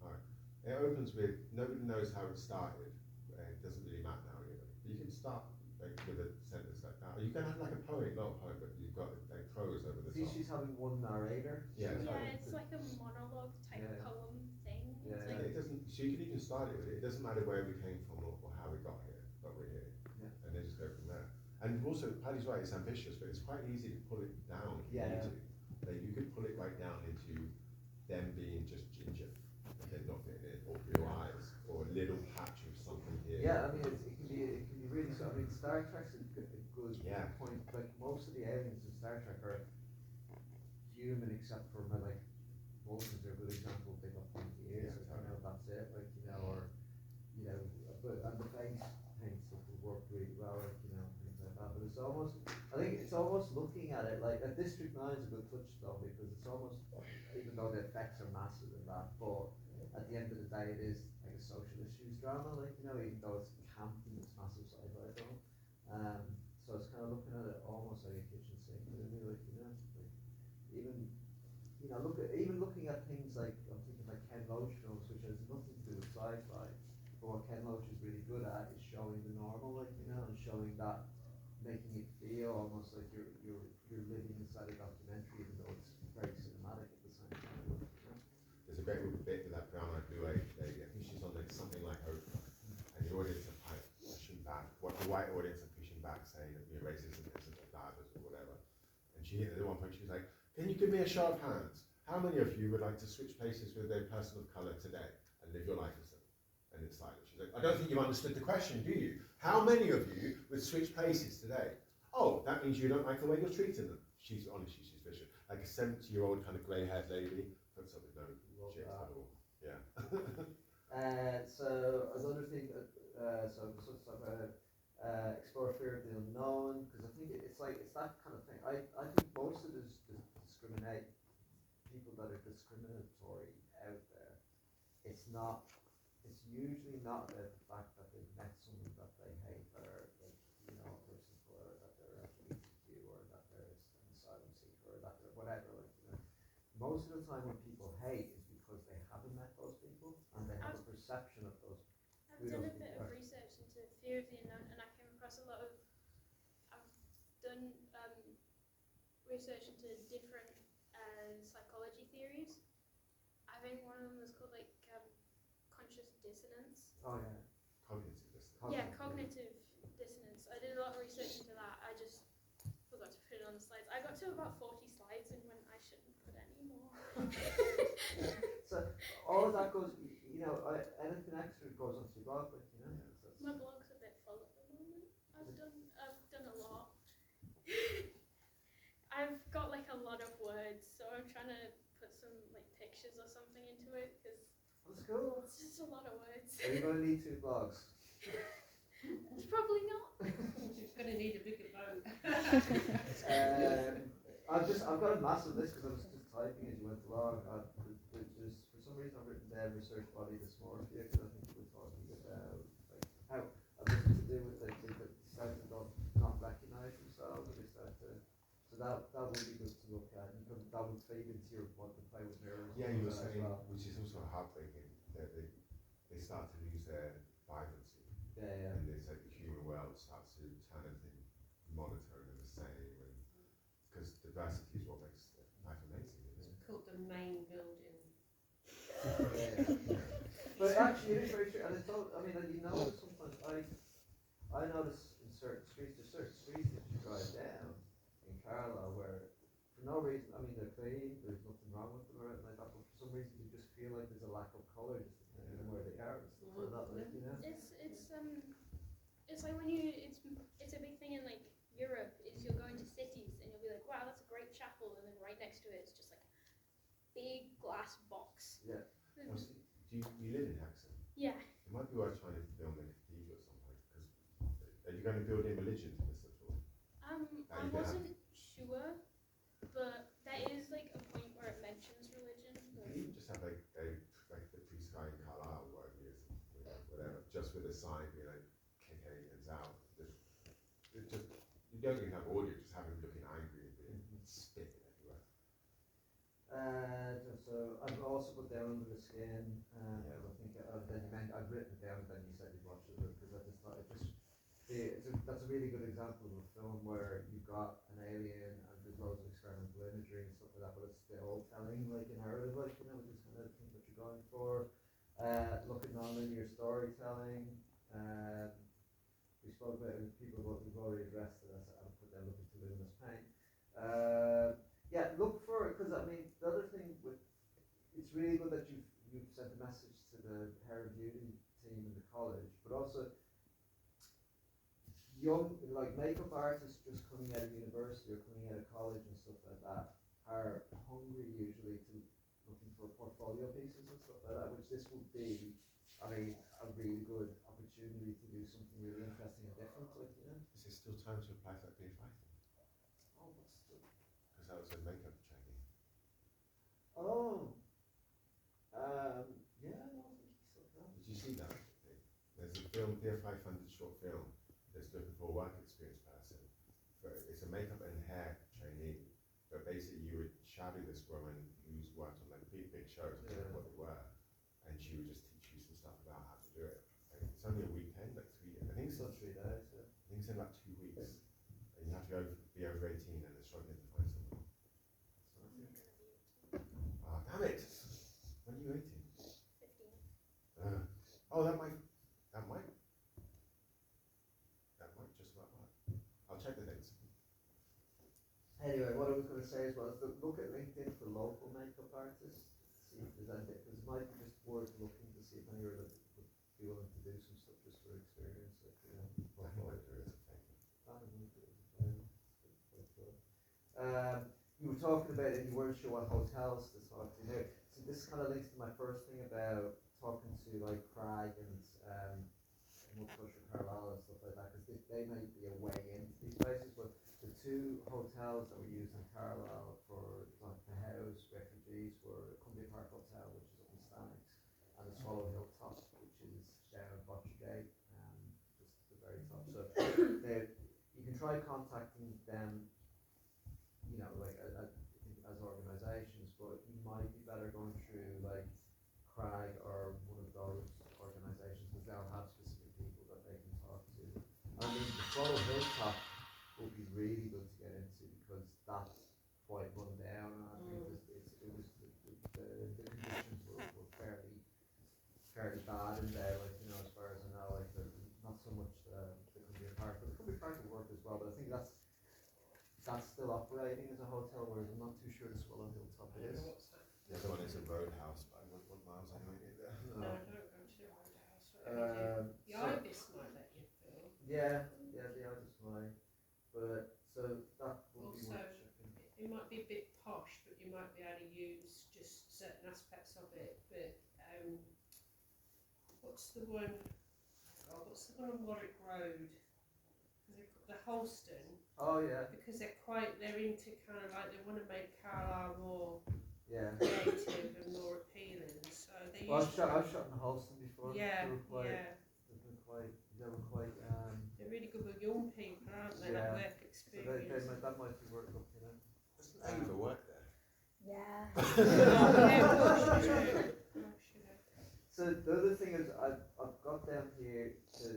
Alright. It opens with nobody knows how it started. It doesn't really matter now either. But you can start like with a sentence like that. You can have like a poem, not a poem, but you've got like prose over the See, top. she's having one narrator. Yeah, it's like a monologue type poem thing. Yeah, It's like, it doesn't. So you can even start it with it. It doesn't matter where we came from or how we got here, but we're here, and then just go from there. And also, Paddy's right. It's ambitious, but it's quite easy to pull it down. If you need to. Like you could pull it right down into them being just ginger, and then not fitting in, or blue eyes, or a little patch of something here. Yeah, I mean, it can be really. So I mean, Star Trek's a good point. Like most of the aliens in Star Trek are human, except for like Vulcans are a good example. They got pointy ears. I don't know if that's it. Like, you know, or you know, but and the face paint stuff will work really well. Like, you know, things like that. But it's almost, I think it's almost looking at it like District 9 is a good touchstone because it's almost, even though the effects are massive in that, but at the end of the day, it is like a social issues drama. Like, you know, even though it's camp and it's massive sci-fi film. So it's kind of looking at it almost like a kitchen sink, really, like, you know, like even, you know, even looking at things like, I'm thinking like Ken Loach films, which has nothing to do with sci-fi, but what Ken Loach is really good at is showing the normal, like, you know, and showing that, making it feel almost like you're living inside a documentary, even though it's very cinematic at the same time. You know? There's a great bit with that brown-eyed, blue-eyed lady. I think she's on like something like Oprah, and the audience are like pushing back. What the white audience are pushing back, saying that racism isn't bad or whatever. And she at one point she was like, "Can you give me a show of hands? How many of you would like to switch places with a person of colour today and live your life as them?" And it's silent. She's like, "I don't think you understood the question, do you? How many of you would switch places today?" "Oh, that means you don't like the way you're treating them." She's honestly, she's vicious. Like a 70-year-old kind of grey-haired lady puts up with no shit at all. Yeah. So another thing, so I'm supposed to talk about explore fear of the unknown, because I think it's that kind of thing. I think most of this people that are discriminatory out there, it's usually not about the fact that they've met someone that they hate, that are like, you know, a person of color, that they're LGBTQ, or that they're an asylum seeker, or that they're whatever, like, you know. Most of the time when people hate is because they haven't met those people and they have a perception of those. I've done a bit of research into fear of the unknown, and I came across a lot of. I've done research into different psychology theories. I think one of them was called like conscious dissonance. Oh yeah. Cognitive dissonance. Yeah, cognitive dissonance. I did a lot of research into that. I just forgot to put it on the slides. I got to about 40 slides and when I shouldn't put any more. So all of that goes, you know, anything extra goes onto your blog, like, you know. My blog's a bit full at the moment. I've done a lot. I've got like a lot of words, so I'm trying to put some like pictures or something into it because that's cool. It's just a lot of words. Are you going to need 2 blogs? Probably not. She's going to need a bigger boat. I've got a massive list because I was just typing as you went along. There's for some reason I've written down research body dysmorphia because I think we're talking about like how everything to do with like they start to not recognise themselves, or they start to. So that would be good to look at. That would fade into your want to play with mirrors. Yeah, you were saying, well. which is also heartbreaking, that they start to lose their vibrancy. Yeah. And it's like the human world starts to turn everything monotone and the same, and because diversity is what makes life amazing, isn't it? It's called the main building. But actually, it is very true, and it's all. I mean, you notice sometimes I notice in certain streets, there's certain streets that you drive down in Carlisle where, for no reason, I mean, they're clean, there's nothing wrong with them or anything like that, but for some reason you just feel like there's a lack of colour just depending on where they are and stuff like that, like, you know? It's like when you it's a big thing in like Europe is you'll go into cities and you'll be like, wow, that's a great chapel, and then right next to it it's just like big glass box. Yeah. Well, see, do you live in Hexham? Yeah. It might be worth trying to film a cathedral at some point, because are you going to build in religion to this at all? I you don't have- wasn't sure, but there is like a point where it mentions religion. You can even just have like the priest guy in Carlisle, or whatever he is, whatever, just with a sign being like, kick aliens out. Just you don't even have audio, just have him looking angry and being spitting everywhere. So I've also put down Under the Skin, I think then you meant, I've written it down, then you said you'd watch it, because I just thought that's a really good example of a film where you've got an alien and there's loads of experimental imagery and stuff like that, but it's still telling like a narrative, like, you know, just kind of think what you're going for. Look at non-linear storytelling. We spoke about people, but we've already addressed it. I'll put down looking to luminous paint. Yeah, look for, because I mean, the other thing with, it's really good that you've sent a message to the hair and beauty team in the college, but also young, like makeup artists just coming out of university or coming out of college and stuff like that are hungry usually to looking for portfolio pieces and stuff like that, which this would be, I mean, a really good opportunity to do something really interesting and different, like, you know. Is there still time to apply for that BFI thing? Oh, what's the... Because that was a makeup training. Oh. Yeah, no, I think he still can. Did you see that? There's a film, BFI funded short film, that's looking for a work experience person. It's a makeup and hair trainee, but basically you would shadow this woman who's worked on like big shows, I don't know what they were, and she would just teach you some stuff about how to do it. Like, it's only a weekend, like 3 days. I think it's Still 3 days, yeah. I think it's in like 2 weeks, and you have to be over 18 and they're struggling to find someone. Ah, damn it! When are you 18? 15. Oh, that might just about work. I'll check the dates. Anyway, what I was going to say as well is look at LinkedIn for local makeup artists, see if there's anything, because it might be just worth looking to see if any of them would be willing to do some stuff just for experience, like, you know. I think I'd do it as a favour. You were talking about it and you weren't sure what hotels to talk to now. So this kind of links to my first thing about talking to like Craig and Multicultural Carlisle and stuff like that, because they might be a way into these places, but the 2 hotels that were used in Carlisle for like to house refugees were Cumbria Park Hotel, which is up in Stanix, and the Swallow Hill Top, which is down at Botchergate, just at the very top. So you can try contacting them, you know, like as organisations, but you might be better going through like Craig or one of those organisations, because they'll have specific people that they can talk to. I mean, the Swallow Hill Top would be really good to get into, because that's quite run down, and I think the conditions were fairly bad in there, like, you know, as far as I know, like not so much the Cumbria Park, but the Cumbria Park would work as well, but I think that's still operating as a hotel, whereas I'm not too sure the Swallow Hill Top is. The other one is a roadhouse, but what miles anyway near there? No, don't go to the roadhouse. The Ibis might let you film. Yeah, the Ibis might. But so that would be Also, worth checking. it might be a bit posh, but you might be able to use just certain aspects of it. But what's the one? Oh, what's the one on Warwick Road? The Holston. Oh yeah. Because they're into kind of like, they want to make Carlisle more Yeah. creative and more appealing. So they Well, use. I've shot in Holston before. Yeah, They were quite. They're really good with young people, aren't they? Yeah. Like work So experience. that might be worth looking at. There's loads of work there. Yeah. So the other thing is I've got down here to,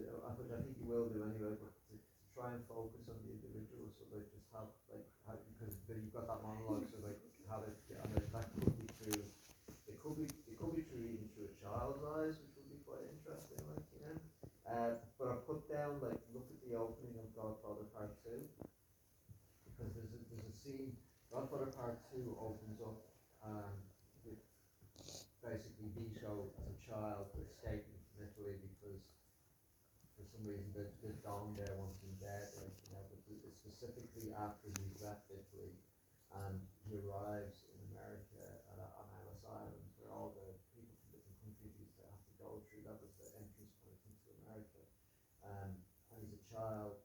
which I think you will do anyway, but to try and focus on the individual, so like just have like how, because you've got that monologue, so like how to get, and that could be through, it could be through even through a child's eyes, which would be quite interesting, like, you know. But I put down like look at the opening of Godfather Part 2, opens up with basically Vito as a child escaping from Italy because for some reason the Don there wants him dead, like, you know, but it's specifically after he's left Italy and he arrives in America on Ellis Island where all the people from different countries used to have to go through. That was the entrance point into America. And he's a child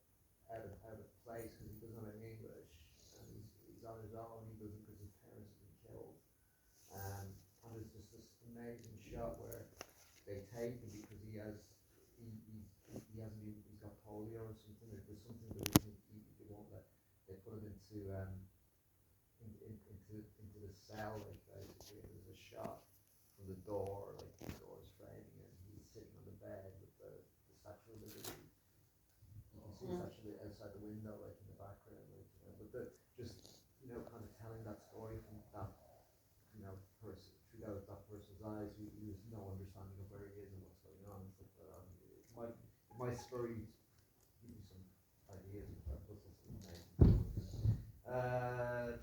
out of place because he doesn't know any English, and he's on his own. He doesn't because his parents have been killed. And there's just this amazing shot where they take him because he hasn't he's got polio or something. There's something the reason they won't let they put him into the cell, like basically. And there's a shot from the door, like the door is framing and he's sitting on the bed with the Statue of Liberty. You can see it's actually outside the window, like in the background, like, you know, but just, you know, kind of telling that story from that, you know, person through that person's eyes, who has no understanding of where he is and what's going on and stuff like that. It might spur you to give you some ideas of that puzzle amazing.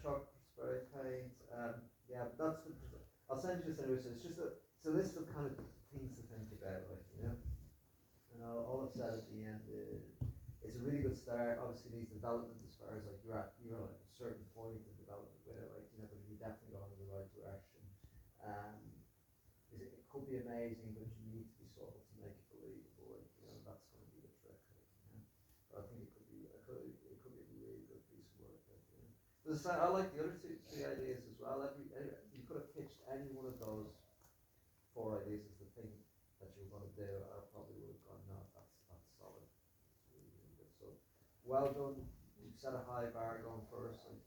Chalk spray paint, yeah, but that's I'll send you this anyway. So it's just a list of kind of things to think about, like, you know. And all I've said at the end is it's a really good start. Obviously, needs development as far as like you're at like a certain point in development with it, like, you know, but you're definitely going in the right direction. It could be amazing, but you need to be sort of to make it believable. Like, you know, that's going to be the trick. Like, you know. But I think it could be a really good piece of work. Like, you know. But as I said, I like the other three ideas as well. You could have pitched any one of those 4 ideas as the thing that you were going to do. I probably would have gone, no, that's solid. It's really, really good. So well done. You've set a high bar going first. Like,